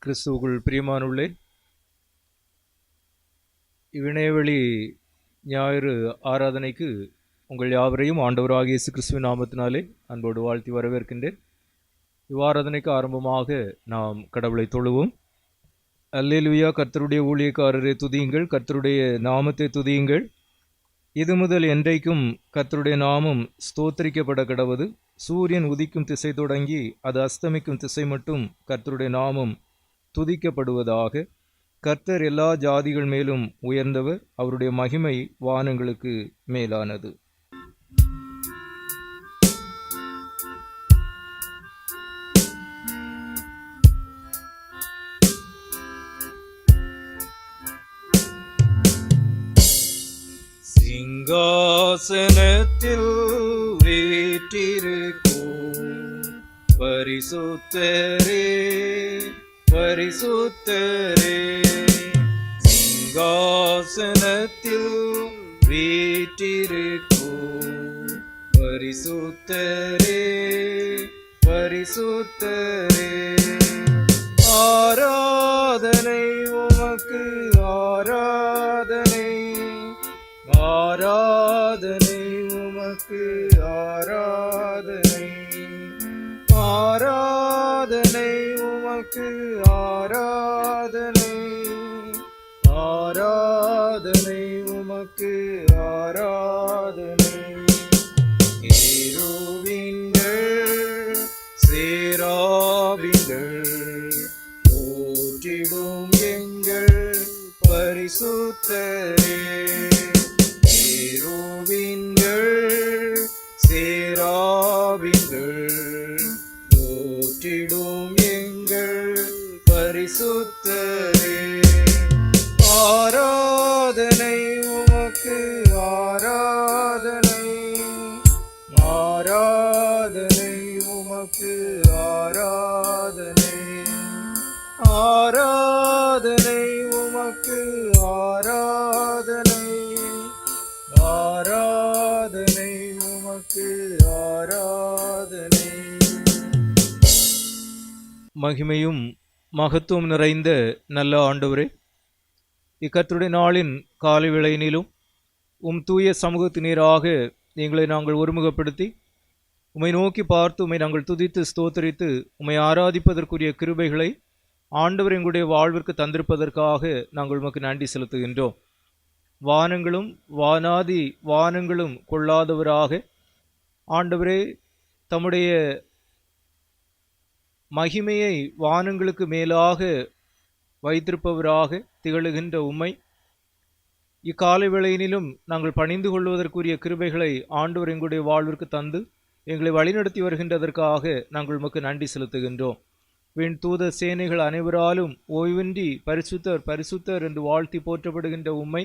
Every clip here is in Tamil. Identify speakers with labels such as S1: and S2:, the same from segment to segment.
S1: கிறிஸ்துவுக்குள் பிரியமானுள்ளே, இவ்விணையவழி ஞாயிறு ஆராதனைக்கு உங்கள் யாவரையும் ஆண்டவராகிய இயேசு கிறிஸ்துவின் நாமத்தினாலே அன்போடு வாழ்த்தி வரவேற்கின்றேன். இவ்வாராதனைக்கு ஆரம்பமாக நாம் கடவுளை தொழுவோம். அல்லேலூயா. கர்த்தருடைய ஊழியக்காரரை துதியுங்கள், கர்த்தருடைய நாமத்தை துதியுங்கள். இது முதல் என்றைக்கும் கர்த்தருடைய நாமம் ஸ்தோத்திரிக்கப்பட கடவது. சூரியன் உதிக்கும் திசை தொடங்கி அது அஸ்தமிக்கும் திசை மட்டும் கர்த்தருடைய நாமம் துதிக்கப்படுவதாக. கர்த்தர் எல்லா ஜாதிகள் மேலும் உயர்ந்தவர், அவருடைய மகிமை வானங்களுக்கு மேலானது. சிங்காசனத்தில் வீற்றிருக்கும் பரிசுத்தரே, பரிசுத்தரே. சிங்காசனத்தில் வீற்றிருக்கும் பரிசுத்தரே, பரிசுத்தரே. ஆராதனை உமக்கு, ஆராதனை, ஆராதனை உமக்கு, ஆராதனை, ஆராதனை உமக்கு, ஆராதனை, ஆராதனை உமக்கு, ஆராதனை. கேருபீன்கள் சேராபீன்கள் போற்றிடும் எங்கள் பரிசுத்தரே. கேருபீன்கள் சேராபீன்கள் போற்றிடும் எங்கள் பரிசுத்தரே. ஆராதனை உமக்கு, ஆராதனை, ஆராதனை உமக்கு, ஆராதனை, ஆராதனை உமக்கு, ஆராதனை, ஆராதனை உமக்கு, ஆராதனை. மகிமையும் மகத்துவம் நிறைந்த நல்ல ஆண்டவரே, இக்கர்த்தருடைய நாளின் காலை வேளையினிலும் தூய சமூகத்தினராக எங்களை நாங்கள் ஒருமுகப்படுத்தி உம்மை நோக்கி பார்த்து உம்மை நாங்கள் துதித்து ஸ்தோத்தரித்து உம்மை ஆராதிப்பதற்குரிய கிருபைகளை ஆண்டவர் எங்களுடைய வாழ்விற்கு தந்திருப்பதற்காக நாங்கள் உமக்கு நன்றி செலுத்துகின்றோம். வானங்களும் வானாதி வானங்களும் கொள்ளாதவராக ஆண்டவரே தம்முடைய மகிமையை வானங்களுக்கு மேலாக வைத்திருப்பவராக திகழுகின்ற உம்மை இக்காலை வேளையினிலும் நாங்கள் பணிந்து கொள்வதற்குரிய கிருபைகளை ஆண்டவர் எங்களுடைய வாழ்விற்கு தந்து எங்களை வழிநடத்தி வருகின்றதற்காக நாங்கள் உமக்கு நன்றி செலுத்துகின்றோம். விண் தூத சேனைகள் அனைவராலும் ஓய்வின்றி பரிசுத்தர் பரிசுத்தர் என்று வாழ்த்தி போற்றப்படுகின்ற உம்மை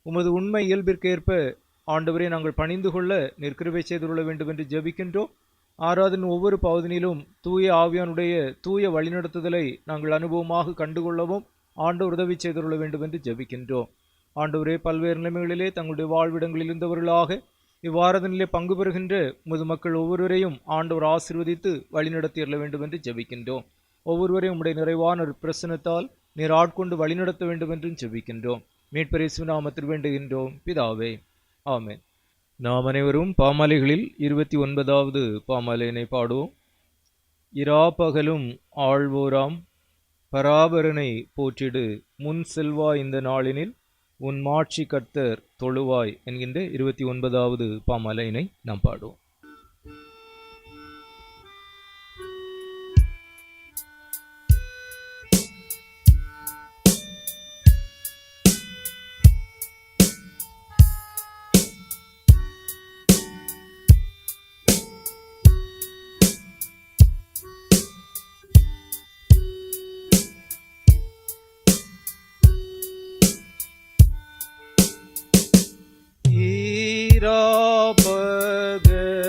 S1: உமது உண்மை இயல்பிற்கேற்ப ஆண்டவரை நாங்கள் பணிந்து கொள்ள நீர் கிருபை செய்துள்ள வேண்டும் என்று ஜெபிக்கின்றோம். ஆராதனை ஒவ்வொரு பகுதியிலும் தூய ஆவியானுடைய தூய வழிநடத்துதலை நாங்கள் அனுபவமாக கண்டுகொள்ளவும் ஆண்டவர் உதவி செய்துள்ள வேண்டும் என்று ஜெபிக்கின்றோம். ஆண்டவரே, பல்வேறு நிலைமைகளிலே தங்களுடைய வாழ்விடங்களில் இருந்தவர்களாக இவ்வாராதனிலே பங்கு பெறுகின்ற உமது மக்கள் ஒவ்வொருவரையும் ஆண்டவர் ஆசீர்வதித்து வழிநடத்தியள்ள வேண்டும் என்று ஜெபிக்கின்றோம். ஒவ்வொருவரையும் உம்முடைய நிறைவான பிரசனத்தால் நீர் ஆட்கொண்டு வழிநடத்த வேண்டும் என்றும் ஜெபிக்கின்றோம். மீட்பர் இயேசு நாமத்தில் வேண்டுகின்றோம் பிதாவே, ஆமென். நாம் அனைவரும் பாமாலைகளில் 29வது பாமாலையினை பாடுவோம். இரா பகலும் ஆழ்வோராம் பராபரனை போற்றிடு, முன் செல்வாய் இந்த நாளினில் உன் மாட்சி கர்த்தர் தொழுவாய் என்கின்ற 29வது பாமாலையினை நாம் பாடுவோம். பகலும்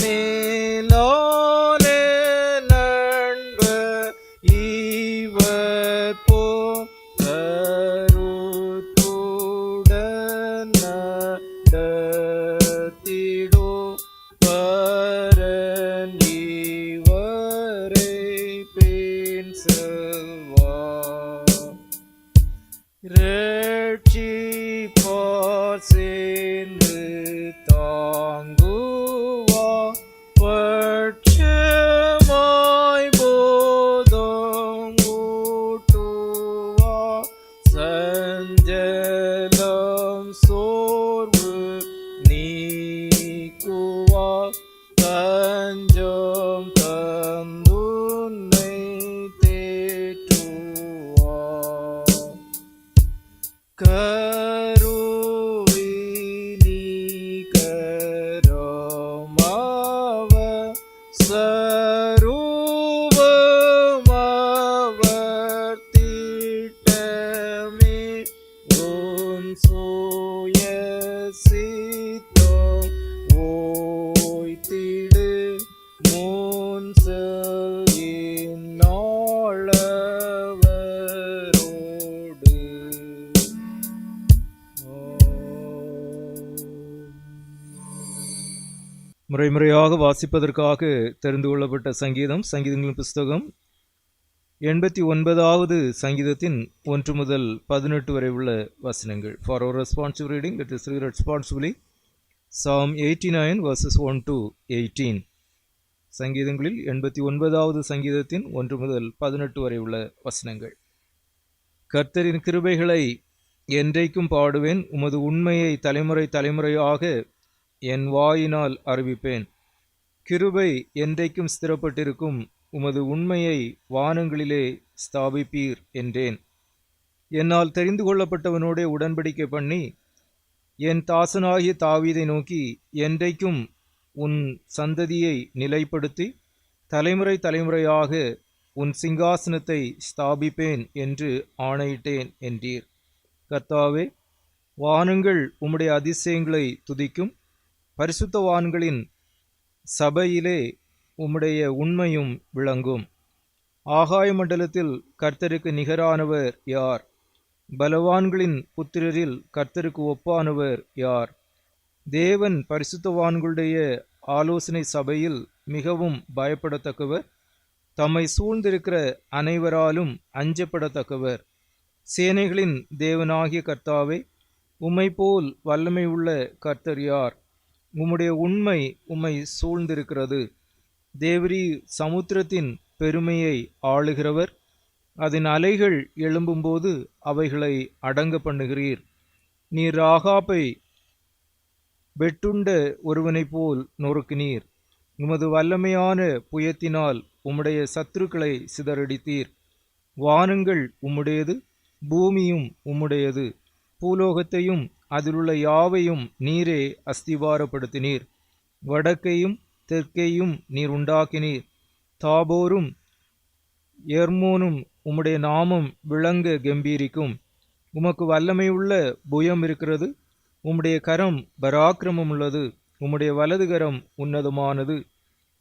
S1: மேலாலே நண்பர் இவர் போ கருத்துடன் நடத்திடோ பரன் இவரை பின் செல்வார். ரட்சிப்பார் சேர்ந்து தாங்குவார் பட்சமாய் போதம் ஊட்டுவார். சஞ்சலம் சோர்வு நீக்குவார். தஞ்சம் தந்துன்னை தேற்றுவார். கருவினிகரமாவர் சரூபமாவர் திட்டமே உன் சுய சித்தம் ஓய்த்திடு முன் செல் இந்நாளவரோடு. முறைமுறையாக வாசிப்பதற்காக தெரிந்து கொள்ளப்பட்ட சங்கீதங்களின் புஸ்தகம் 89வது சங்கீதத்தின் 1 முதல் 18 வரை உள்ள வசனங்கள். For our responsive reading, let us read responsibly Psalm 89 verses 1 to 18. சங்கீதங்களில் 89வது சங்கீதத்தின் 1 முதல் 18 வரை உள்ள வசனங்கள். கர்த்தரின் கிருபைகளை என்றைக்கும் பாடுவேன், உமது உண்மையை தலைமுறை தலைமுறையாக என் வாயினால் அறிவிப்பேன். கிருபை என்றைக்கும் ஸ்திரப்பட்டிருக்கும், உமது உண்மையை வானங்களிலே ஸ்தாபிப்பீர் என்றேன். என்னால் தெரிந்து கொள்ளப்பட்டவனோடே உடன்படிக்கை பண்ணி என் தாசனாகிய தாவீதை நோக்கி, என்றைக்கும் உன் சந்ததியை நிலைப்படுத்தி தலைமுறை தலைமுறையாக உன் சிங்காசனத்தை ஸ்தாபிப்பேன் என்று ஆணையிட்டேன் என்றீர். கர்த்தாவே, வானங்கள் உம்முடைய அதிசயங்களை துதிக்கும், பரிசுத்தவான்களின் சபையிலே உம்முடைய உண்மையும் விளங்கும். ஆகாய மண்டலத்தில் கர்த்தருக்கு நிகரானவர் யார்? பலவான்களின் புத்திரரில் கர்த்தருக்கு ஒப்பானவர் யார்? தேவன் பரிசுத்தவான்களுடைய ஆலோசனை சபையில் மிகவும் பயப்படத்தக்கவர், தம்மை சூழ்ந்திருக்கிற அனைவராலும் அஞ்சப்படத்தக்கவர். சேனைகளின் தேவனாகிய கர்த்தாவே, உம்மை போல் வல்லமை உள்ள கர்த்தர் யார்? உம்முடைய உண்மை உம்மை சூழ்ந்திருக்கிறது. தேவரீர் சமுத்திரத்தின் பெருமையை ஆளுகிறவர், அதன் அலைகள் எழும்பும்போது அவைகளை அடங்க பண்ணுகிறீர். நீர் ராகாபை வெட்டுண்ட ஒருவனைப் போல் நொறுக்கினீர். உமது வல்லமையான புயத்தினால் உம்முடைய சத்துருக்களை சிதறடித்தீர். வானங்கள் உம்முடையது, பூமியும் உம்முடையது. பூலோகத்தையும் அதிலுள்ள யாவையும் நீரே அஸ்திவாரப்படுத்தினீர். வடக்கையும் தெற்கையும் நீர் உண்டாக்கினீர். தாபோரும் எர்மோனும் உம்முடைய நாமம் விளங்க கம்பீரிக்கும். உமக்கு வல்லமையுள்ள புயம் இருக்கிறது, உம்முடைய கரம் பராக்கிரமம் உள்ளது, உம்முடைய வலது கரம் உன்னதமானது.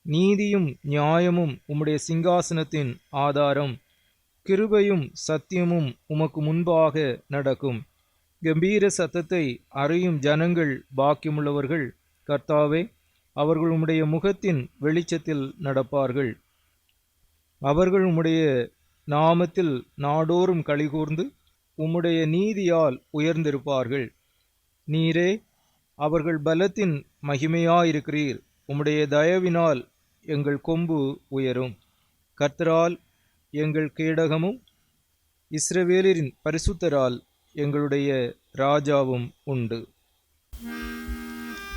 S1: நீதியும் நியாயமும் உம்முடைய சிங்காசனத்தின் ஆதாரம். கிருபையும் சத்தியமும் உமக்கு முன்பாக நடக்கும். கம்பீர சத்தத்தை அறியும் ஜனங்கள் பாக்கியமுள்ளவர்கள். கர்த்தாவே, அவர்கள் உம்முடைய முகத்தின் வெளிச்சத்தில் நடப்பார்கள். அவர்கள் உம்முடைய நாமத்தில் நாடோறும் களிகூர்ந்து உம்முடைய நீதியால் உயர்ந்திருப்பார்கள். நீரே அவர்கள் பலத்தின் மகிமையாயிருக்கிறீர். உம்முடைய தயவினால் எங்கள் கொம்பு உயரும். கர்த்தரால் எங்கள் கேடகமும் இஸ்ரவேலின் பரிசுத்தரால் எங்களுடைய ராஜாவும் உண்டு.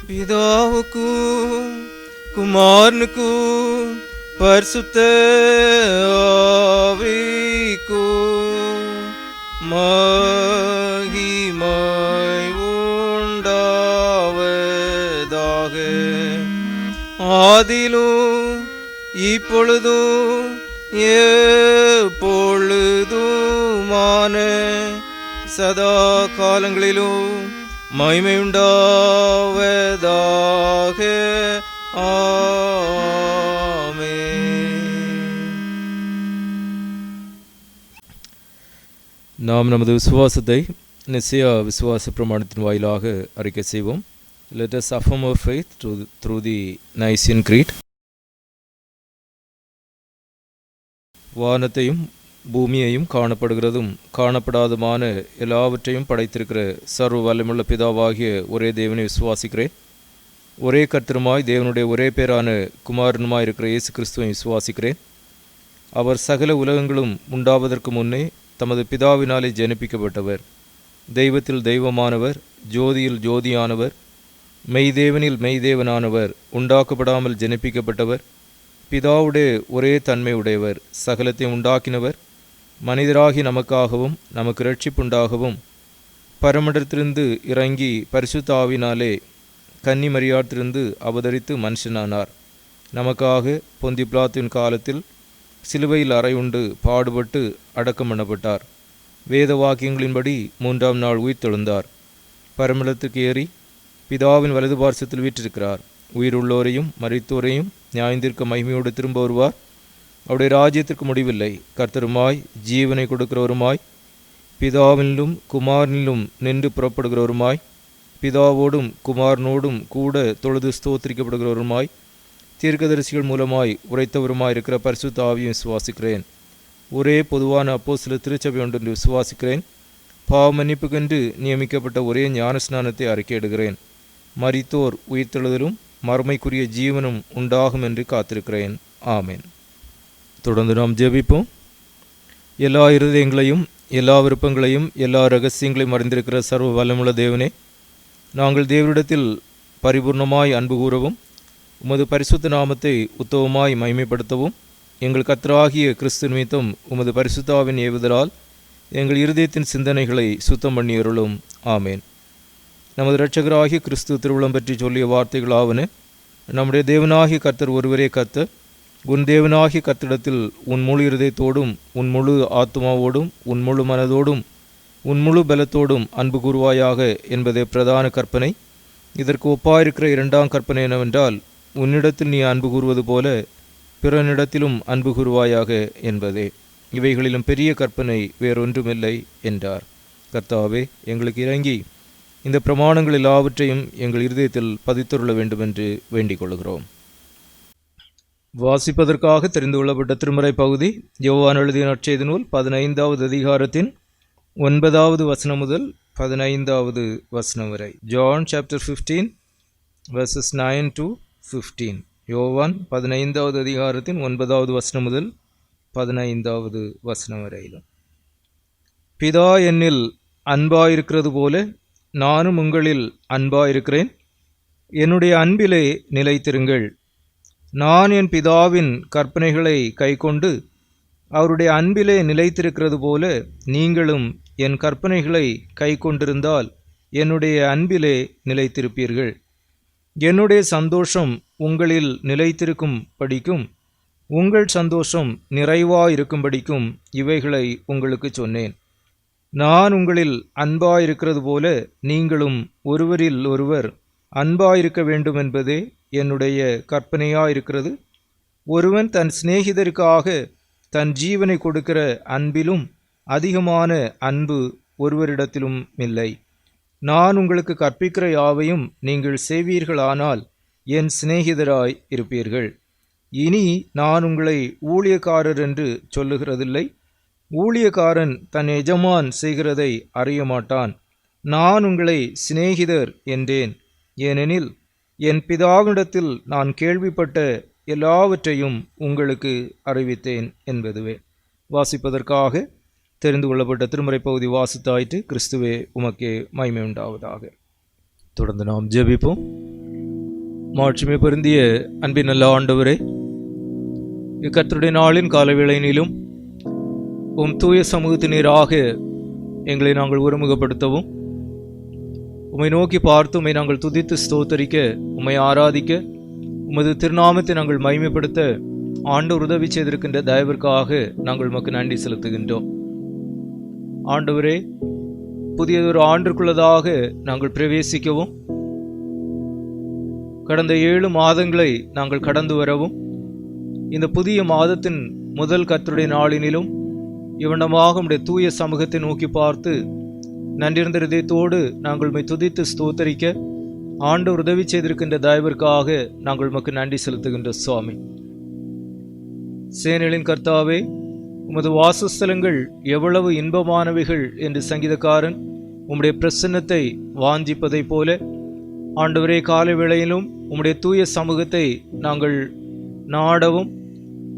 S1: பிதாவுக்கும் குமாரனுக்கும் பரிசுத்த ஆவிக்கும் மகிமை உண்டாவதாக. ஆதிலும் இப்பொழுதும் எப்பொழுதுமான சதா காலங்களிலும்
S2: மகிமையுண்டாவதாக. நாம் நமது விசுவாசத்தை நிச்சய விசுவாச பிரமாணத்தின் வாயிலாக அறிக்கை செய்வோம். Let us affirm our faith through the Nicene Creed. வானத்தையும் பூமியையும் காணப்படுகிறதும் காணப்படாதுமான எல்லாவற்றையும் படைத்திருக்கிற சர்வ வல்லமுள்ள பிதாவாகிய ஒரே தேவனை விசுவாசிக்கிறேன். ஒரே கர்த்தருமாய் தேவனுடைய ஒரே பேரான குமாரனுமாய் இருக்கிற இயேசு கிறிஸ்துவை விசுவாசிக்கிறேன். அவர் சகல உலகங்களும் உண்டாவதற்கு முன்னே தமது பிதாவினாலே ஜனிப்பிக்கப்பட்டவர். தெய்வத்தில் தெய்வமானவர், ஜோதியில் ஜோதியானவர், மெய்தேவனில் மெய்தேவனானவர், உண்டாக்கப்படாமல் ஜனிப்பிக்கப்பட்டவர், பிதாவுடைய ஒரே தன்மை உடையவர், சகலத்தை உண்டாக்கினவர், மனிதராகி நமக்காகவும் நமக்கு இரட்சிப்புண்டாகவும் பரமண்டத்திலிருந்து இறங்கி பரிசுத்த ஆவினாலே கன்னி மரியாத்திலிருந்து அவதரித்து மனுஷனானார். நமக்காக பொந்தி பிலாத்தின் காலத்தில் சிலுவையில் அறையுண்டு பாடுபட்டு அடக்கம் பண்ணப்பட்டார். வேத வாக்கியங்களின்படி 3ஆம் நாள் உயிர்த்தெழுந்தார். பரமண்டலத்துக்கு ஏறி பிதாவின் வலது பார்சத்தில் வீற்றிருக்கிறார். உயிருள்ளோரையும் மரித்தோரையும் நியாயந்திருக்க மகிமையோடு திரும்ப வருவார். அவருடைய ராஜ்யத்திற்கு முடிவில்லை. கர்த்தருமாய் ஜீவனை கொடுக்கிறவருமாய் பிதாவினிலும் குமாரனிலும் நின்று புறப்படுகிறவருமாய் பிதாவோடும் குமாரனோடும் கூட தொழுது ஸ்தோத்திரிக்கப்படுகிறவருமாய் தீர்க்கதரிசிகள் மூலமாய் உரைத்தவருமாய் இருக்கிற பரிசுத்த ஆவியை விசுவாசிக்கிறேன். ஒரே பொதுவான அப்போஸ்தல திருச்சபை ஒன்று விசுவாசிக்கிறேன். பாவ மன்னிப்புக்கென்று நியமிக்கப்பட்ட ஒரே ஞானஸ்நானத்தை அறிக்கையிடுகிறேன். மரித்தோர் உயிர்த்தெழுதலும் மறுமைக்குரிய ஜீவனும் உண்டாகும் என்று காத்திருக்கிறேன். ஆமேன். தொடர்ந்து நாம் ஜெபிப்போம். எல்லா இருதயங்களையும் எல்லா விருப்பங்களையும் எல்லா இரகசியங்களையும் அறிந்திருக்கிற சர்வ வல்லமுள்ள தேவனே, நாங்கள் தேவனிடத்தில் பரிபூர்ணமாய் அன்பு கூறவும் உமது பரிசுத்த நாமத்தை உத்தவமாய் மகிமைப்படுத்தவும் எங்கள் கர்த்தராகிய கிறிஸ்து நிமித்தம் உமது பரிசுத்தாவின் ஏவுதலால் எங்கள் இருதயத்தின் சிந்தனைகளை சுத்தம் பண்ணி அருளும். ஆமேன். நமது இரட்சகராகிய கிறிஸ்து திருவுளம் பற்றி சொல்லிய வார்த்தைகளாவன: நம்முடைய தேவனாகிய கர்த்தர் ஒருவரே கர்த்தர். உன் தேவனாகிய கர்த்தரிடத்தில் உன் முழு இருதயத்தோடும் உன் முழு ஆத்மாவோடும் உன் முழு மனதோடும் உன் முழு பலத்தோடும் அன்பு கூறுவாயாக என்பதே பிரதான கற்பனை. இதற்கு ஒப்பாயிருக்கிற 2ஆம் கற்பனை என்னவென்றால், உன்னிடத்தில் நீ அன்பு கூறுவது போல பிறனிடத்திலும் அன்பு கூறுவாயாக என்பதே. இவைகளிலும் பெரிய கற்பனை வேறொன்றுமில்லை என்றார். கர்த்தாவே, எங்களுக்கு இறங்கி இந்த பிரமாணங்கள் எல்லாவற்றையும் எங்கள் இருதயத்தில் பதித்துள்ள வேண்டுமென்று வேண்டிக் கொள்கிறோம். வாசிப்பதற்காக தெரிந்து கொள்ளப்பட்ட திருமறை பகுதி யோவான் எழுதிய நற்செய்தி நூல் 15வது அதிகாரத்தின் 9வது வசனம் முதல் 15வது வசனம் வரை. John chapter 15 verses 9 to 15. யோவான் 15வது அதிகாரத்தின் 9வது வசனம் முதல் 15வது வசனம் வரையிலும். பிதா என்னில் அன்பாயிருக்கிறது போல நானும் உங்களில் அன்பாயிருக்கிறேன். என்னுடைய அன்பிலே நிலைத்திருங்கள். நான் என் பிதாவின் கற்பனைகளை கைக்கொண்டு அவருடைய அன்பிலே நிலைத்திருக்கிறது போல நீங்களும் என் கற்பனைகளை கைக்கொண்டிருந்தால் என்னுடைய அன்பிலே நிலைத்திருப்பீர்கள். என்னுடைய சந்தோஷம் உங்களில் நிலைத்திருக்கும் படிக்கும் உங்கள் சந்தோஷம் நிறைவாயிருக்கும்படிக்கும் இவைகளை உங்களுக்கு சொன்னேன். நான் உங்களில் அன்பாயிருக்கிறது போல நீங்களும் ஒருவரில் ஒருவர் அன்பாயிருக்க வேண்டும் என்பதே என்னுடைய கற்பனையாயிருக்கிறது. ஒருவன் தன் சிநேகிதருக்காக தன் ஜீவனை கொடுக்கிற அன்பிலும் அதிகமான அன்பு ஒருவரிடத்திலும் இல்லை. நான் உங்களுக்கு கற்பிக்கிற யாவையும் நீங்கள் செய்வீர்களானால் என் சிநேகிதராய் இருப்பீர்கள். இனி நான் உங்களை ஊழியக்காரர் என்று சொல்லுகிறதில்லை. ஊழியக்காரன் தன் எஜமான் செய்கிறதை அறிய மாட்டான். நான் உங்களை சிநேகிதர் என்றேன். ஏனெனில் என் பிதாவினிடத்தில் நான் கேள்விப்பட்ட எல்லாவற்றையும் உங்களுக்கு அறிவித்தேன் என்பதுவே. வாசிப்பதற்காக தெரிந்து கொள்ளப்பட்ட திருமறை பகுதி வாசித்தாயிற்று. கிறிஸ்துவே உமக்கே மகிமை உண்டாவதாக. தொடர்ந்து நாம் ஜெபிப்போம். மாட்சிமை பொருந்திய அன்பின் நல்ல ஆண்டவரே, இக்கர்த்தருடைய நாளின் காலவேளையினிலும் உம் தூய சமூகத்தினராக எங்களை நாங்கள் ஒருமுகப்படுத்தவும், உம்மை நோக்கி பார்த்து உம்மை நாங்கள் துதித்து ஸ்தோத்தரிக்க, உம்மை ஆராதிக்க, உமது திருநாமத்தை நாங்கள் மகிமைப்படுத்த ஆண்டவர் உதவி செய்திருக்கின்ற தயவிற்காக நாங்கள் உமக்கு நன்றி செலுத்துகின்றோம். ஆண்டவரே,
S1: புதியதொரு ஆண்டிற்குள்ளதாக நாங்கள் பிரவேசிக்கவும், கடந்த 7 மாதங்களை நாங்கள் கடந்து வரவும், இந்த புதிய மாதத்தின் முதல் கர்த்தருடைய நாளினிலும் இவனமாக உம்முடைய தூய சமூகத்தை நோக்கி பார்த்து நன்றிருந்த இதயத்தோடு நாங்கள் உம்மை துதித்து ஸ்தோத்தரிக்க ஆண்டவர் உதவி செய்திருக்கின்ற தயவிற்காக நாங்கள் உமக்கு நன்றி செலுத்துகின்ற சுவாமி. சேனைகளின் கர்த்தாவே, உமது வாசஸ்தலங்கள் எவ்வளவு இன்பமானவைகள் என்று சங்கீதக்காரன் உம்முடைய பிரசன்னத்தை வாஞ்சிப்பதைப் போல, ஆண்டவரே, காலை வேளையிலும் உம்முடைய தூய சமூகத்தை நாங்கள் நாடவும்,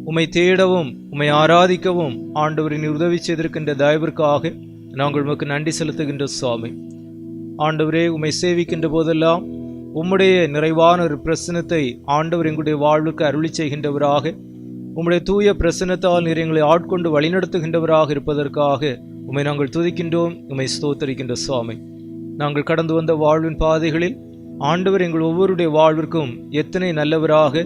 S1: உம்மை தேடவும், உம்மை ஆராதிக்கவும் ஆண்டவரின் உதவி செய்திருக்கின்ற தயவிற்காக நாங்கள் உமக்கு நன்றி செலுத்துகின்ற சுவாமி. ஆண்டவரே, உம்மை சேவிக்கின்ற போதெல்லாம் உம்முடைய நிறைவான ஒரு பிரசன்னத்தை ஆண்டவர் எங்களுடைய வாழ்வுக்கு அருளி செய்கின்றவராக, உம்முடைய தூய பிரசன்னத்தால் நீர் எங்களை ஆட்கொண்டு வழிநடத்துகின்றவராக இருப்பதற்காக உம்மை நாங்கள் துதிக்கின்றோம், உம்மை ஸ்தோத்தரிக்கின்ற சுவாமி. நாங்கள் கடந்து வந்த வாழ்வின் பாதைகளில் ஆண்டவர் எங்கள் ஒவ்வொருடைய வாழ்விற்கும் எத்தனை நல்லவராக,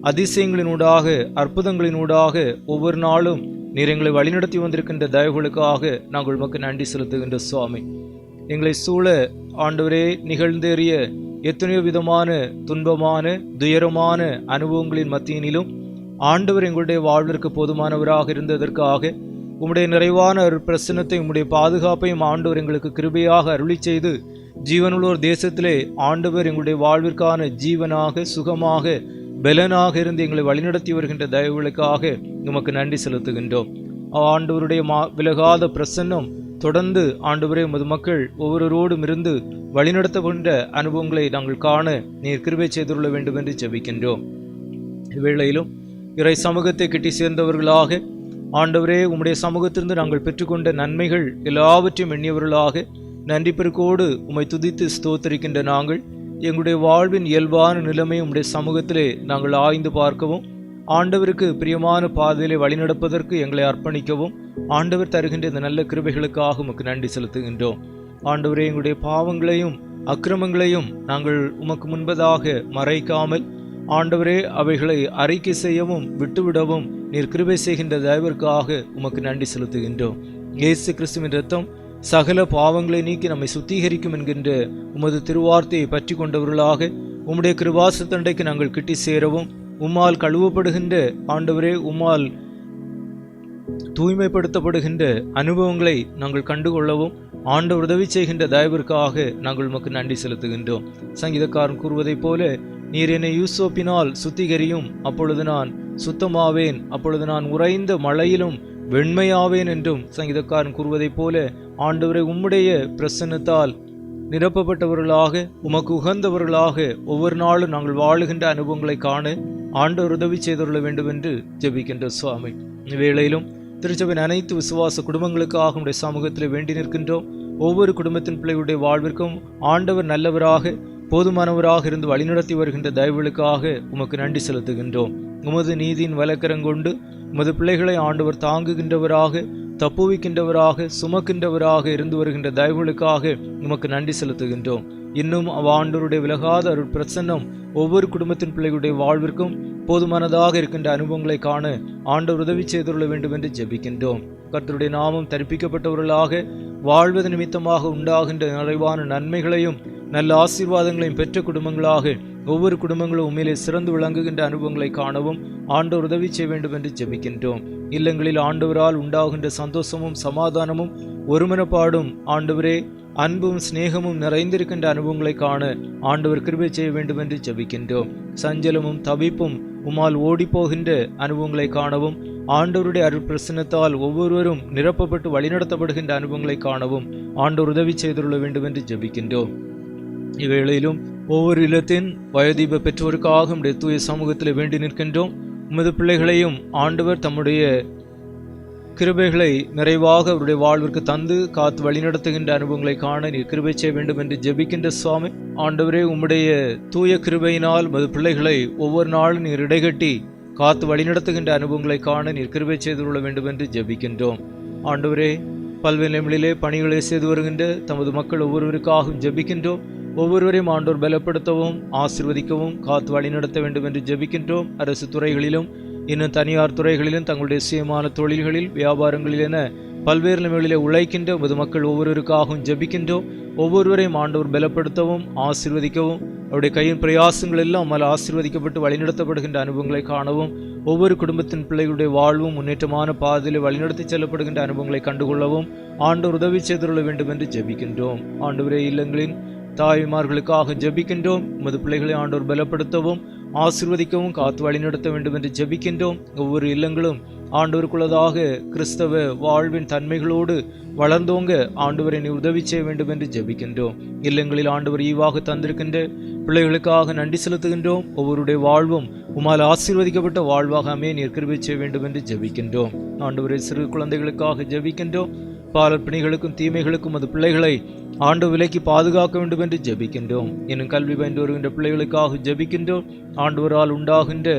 S1: அதிசயங்களினூடாக, அற்புதங்களினூடாக ஒவ்வொரு நாளும் நீர் எங்களை வழிநடத்தி வந்திருக்கின்ற தயவுகளுக்காக நாங்கள் உமக்கு நன்றி செலுத்துகின்ற சுவாமி. எங்களை சூழ ஆண்டவரே நிகழ்ந்தேறிய எத்தனையோ விதமான துன்பமான துயரமான அனுபவங்களின் மத்தியினிலும் ஆண்டவர் எங்களுடைய வாழ்விற்கு போதுமானவராக இருந்ததற்காக, உம்முடைய நிறைவான ஒரு பிரசன்னத்தை, உம்முடைய பாதுகாப்பையும் ஆண்டவர் எங்களுக்கு கிருபையாக அருளி செய்து ஜீவனுள்ளோர் தேசத்திலே ஆண்டவர் எங்களுடைய வாழ்விற்கான ஜீவனாக, சுகமாக, பலனாக இருந்து எங்களை வழிநடத்தி வருகின்ற தயவுகளுக்காக உமக்கு நன்றி செலுத்துகின்றோம். ஆண்டவருடைய விலகாத பிரசன்னம் தொடர்ந்து ஆண்டவரே உமது மக்கள் ஒவ்வொருவரோடும் இருந்து வழிநடத்துகின்ற அனுபவங்களை நாங்கள் காண நீர் கிருபை செய்துள்ள வேண்டும் என்று ஜெபிக்கின்றோம். இவ்வேளையிலும் இறை சமூகத்தை கிட்டி சேர்ந்தவர்களாக ஆண்டவரே, உம்முடைய சமூகத்திலிருந்து நாங்கள் பெற்றுக்கொண்ட நன்மைகள் எல்லாவற்றையும் எண்ணியவர்களாக நன்றி பெருக்கோடு உம்மை துதித்து ஸ்தோத்தரிக்கின்ற நாங்கள் எங்களுடைய வாழ்வின் இயல்பான நிலைமை உம்முடைய சமூகத்திலே நாங்கள் ஆய்ந்து பார்க்கவும், ஆண்டவருக்கு பிரியமான பாதையிலே வழிநடப்பதற்கு எங்களை அர்ப்பணிக்கவும் ஆண்டவர் தருகின்ற இந்த நல்ல கிருபைகளுக்காக உமக்கு நன்றி செலுத்துகின்றோம். ஆண்டவரே, எங்களுடைய பாவங்களையும் அக்கிரமங்களையும் நாங்கள் உமக்கு முன்பதாக மறைக்காமல் ஆண்டவரே அவைகளை அறிக்கை செய்யவும் விட்டுவிடவும் நீர் கிருபை செய்கின்ற தயவிற்காக உமக்கு நன்றி செலுத்துகின்றோம். இயேசு கிறிஸ்துவின் இரத்தம் சகல பாவங்களை நீக்கி நம்மை சுத்திகரிக்கும் என்கின்ற உமது திருவார்த்தையை பற்றி கொண்டவர்களாக உம்முடைய கிருபாசத்தண்டைக்கு நாங்கள் கிட்டி சேரவும், உம்மால் கழுவப்படுகின்ற ஆண்டவரே, உம்மால் தூய்மைப்படுத்தப்படுகின்ற அனுபவங்களை நாங்கள் கண்டுகொள்ளவும் ஆண்டவர் உதவி செய்கின்ற தயவிற்காக நாங்கள் உமக்கு நன்றி செலுத்துகின்றோம். சங்கீதக்காரன் கூறுவதைப் போல, நீர் என்னை யூசோப்பினால் சுத்திகரியும், அப்பொழுது நான் சுத்தமாவேன், அப்பொழுது நான் உறைந்த மழையிலும் வெண்மையாவேன் என்றும் சங்கீதக்காரன் கூறுவதைப் போல, ஆண்டவரை உம்முடைய பிரசன்னத்தால் நிரப்பப்பட்டவர்களாக, உமக்கு உகந்தவர்களாக ஒவ்வொரு நாளும் நாங்கள் வாழுகின்ற அனுபவங்களை காண ஆண்டவர் உதவி செய்துள்ள வேண்டும் என்று ஜெபிக்கின்ற சுவாமி. இவ்வேளையிலும் திருச்சபையின் அனைத்து விசுவாச குடும்பங்களுக்காக உடைய சமூகத்தில் வேண்டி நிற்கின்றோம். ஒவ்வொரு குடும்பத்தின் பிள்ளைகளுடைய வாழ்விற்கும் ஆண்டவர் நல்லவராக, போதுமானவராக இருந்து வழிநடத்தி வருகின்ற தயவுகளுக்காக உமக்கு நன்றி செலுத்துகின்றோம். உமது நீதியின் வலக்கரங்கொண்டு உமது பிள்ளைகளை ஆண்டவர் தாங்குகின்றவராக, தப்புவிக்கின்றவராக, சுமக்கின்றவராக இருந்து வருகின்ற தயவுகளுக்காக உமக்கு நன்றி செலுத்துகின்றோம். இன்னும் ஆண்டவருடைய விலகாத அருள் பிரசன்னம் ஒவ்வொரு குடும்பத்தின் பிள்ளைகளுடைய வாழ்விற்கும் போதுமானதாக இருக்கின்ற அனுபவங்களை காண ஆண்டவர் உதவி செய்துள்ள வேண்டும் என்று ஜெபிக்கின்றோம். கர்த்தருடைய நாமம் தரிப்பிக்கப்பட்டவர்களாக வாழ்வது நிமித்தமாக உண்டாகின்ற நிறைவான நன்மைகளையும் நல்ல ஆசீர்வாதங்களையும் பெற்ற குடும்பங்களாக ஒவ்வொரு குடும்பங்களும் உண்மையிலே சிறந்து விளங்குகின்ற அனுபவங்களை காணவும் ஆண்டவர் உதவி செய்ய வேண்டும் என்று ஜெபிக்கின்றோம். இல்லங்களில் ஆண்டவரால் உண்டாகின்ற சந்தோஷமும் சமாதானமும் ஒருமனப்பாடும் ஆண்டவரே அன்பும் சிநேகமும் நிறைந்திருக்கின்ற அனுபவங்களை காண ஆண்டவர் கிருபை செய்ய வேண்டும் என்று ஜெபிக்கின்றோம். சஞ்சலமும் தவிப்பும் உம்மால் ஓடி போகின்ற அனுபவங்களை காணவும் ஆண்டவருடைய அருள் பிரசன்னத்தால் ஒவ்வொருவரும் நிரப்பப்பட்டு வழிநடத்தப்படுகின்ற அனுபவங்களை காணவும் ஆண்டவர் உதவி செய்துள்ள வேண்டும் என்று ஜெபிக்கின்றோம். இவ்வேளையிலும் ஒவ்வொரு இல்லத்தின் வயோதீப பெற்றோருக்காக உம்முடைய தூய சமூகத்தில் வேண்டி நிற்கின்றோம். உமது பிள்ளைகளையும் ஆண்டவர் தம்முடைய கிருபைகளை நிறைவாக அவருடைய வாழ்விற்கு தந்து காத்து வழிநடத்துகின்ற அனுபவங்களை காண நீர் கிருபை செய்ய வேண்டும் என்று ஜெபிக்கின்ற சுவாமி. ஆண்டவரே, உம்முடைய தூய கிருபையினால் உமது பிள்ளைகளை ஒவ்வொரு நாளும் நீர் இடைகட்டி காத்து வழிநடத்துகின்ற அனுபவங்களை காண நீர் கிருபை செய்துள்ள வேண்டும் என்று ஜெபிக்கின்றோம். ஆண்டவரே, பல்வேறு நிலைகளிலே பணிகளை செய்து வருகின்ற தமது மக்கள் ஒவ்வொருவருக்காகவும் ஜெபிக்கின்றோம். ஒவ்வொருவரையும் ஆண்டோர் பலப்படுத்தவும் ஆசீர்வதிக்கவும் காத்து வழிநடத்த வேண்டும் என்று ஜெபிக்கின்றோம். அரசு துறைகளிலும் இன்னும் தனியார் துறைகளிலும் தங்களுடைய சுயமான தொழில்களில் வியாபாரங்களில் என பல்வேறு நிலைகளிலே உழைக்கின்ற உமது மக்கள் ஒவ்வொருவருக்காகவும் ஜெபிக்கின்றோம். ஒவ்வொருவரையும் ஆண்டவர் பலப்படுத்தவும் ஆசீர்வதிக்கவும், அவருடைய கையின் பிரயாசங்கள் எல்லாம் ஆசீர்வதிக்கப்பட்டு வழிநடத்தப்படுகின்ற அனுபவங்களை காணவும், ஒவ்வொரு குடும்பத்தின் பிள்ளைகளுடைய வாழ்வும் முன்னேற்றமான பாதையில் வழிநடத்தி செல்லப்படுகின்ற அனுபவங்களை கண்டுகொள்ளவும் ஆண்டவர் உதவி செய்துள்ள வேண்டும் என்று ஜெபிக்கின்றோம். ஆண்டவரே, இல்லங்களின் தாய்மார்களுக்காக ஜெபிக்கின்றோம். உமது பிள்ளைகளை ஆண்டவர் பலப்படுத்தவும் ஆசீர்வதிக்கவும் காத்து வழிநடத்த வேண்டும் என்று ஜெபிக்கின்றோம். ஒவ்வொரு இல்லங்களும் ஆண்டவருக்குள்ளதாக கிறிஸ்தவ வாழ்வின் தன்மைகளோடு வளர்ந்தோங்க ஆண்டவரை நீ உதவி செய்ய வேண்டும் என்று ஜெபிக்கின்றோம். இல்லங்களில் ஆண்டவர் ஈவாக தந்திருக்கின்ற பிள்ளைகளுக்காக நன்றி செலுத்துகின்றோம். ஒவ்வொருடைய வாழ்வும் உமால் ஆசீர்வதிக்கப்பட்ட வாழ்வாக அமைய நீர் கிருபை செய்ய வேண்டும் என்று ஜெபிக்கின்றோம். ஆண்டவரை, சிறு குழந்தைகளுக்காக ஜெபிக்கின்றோம். பாலப்பிணிகளுக்கும் தீமைகளுக்கும் அது பிள்ளைகளை ஆண்டு விலைக்கு பாதுகாக்க வேண்டும் என்று ஜெபிக்கின்றோம். இன்னும் கல்வி பயின்று வருகின்ற பிள்ளைகளுக்காக ஜெபிக்கின்றோம். ஆண்டவரால் உண்டாகின்ற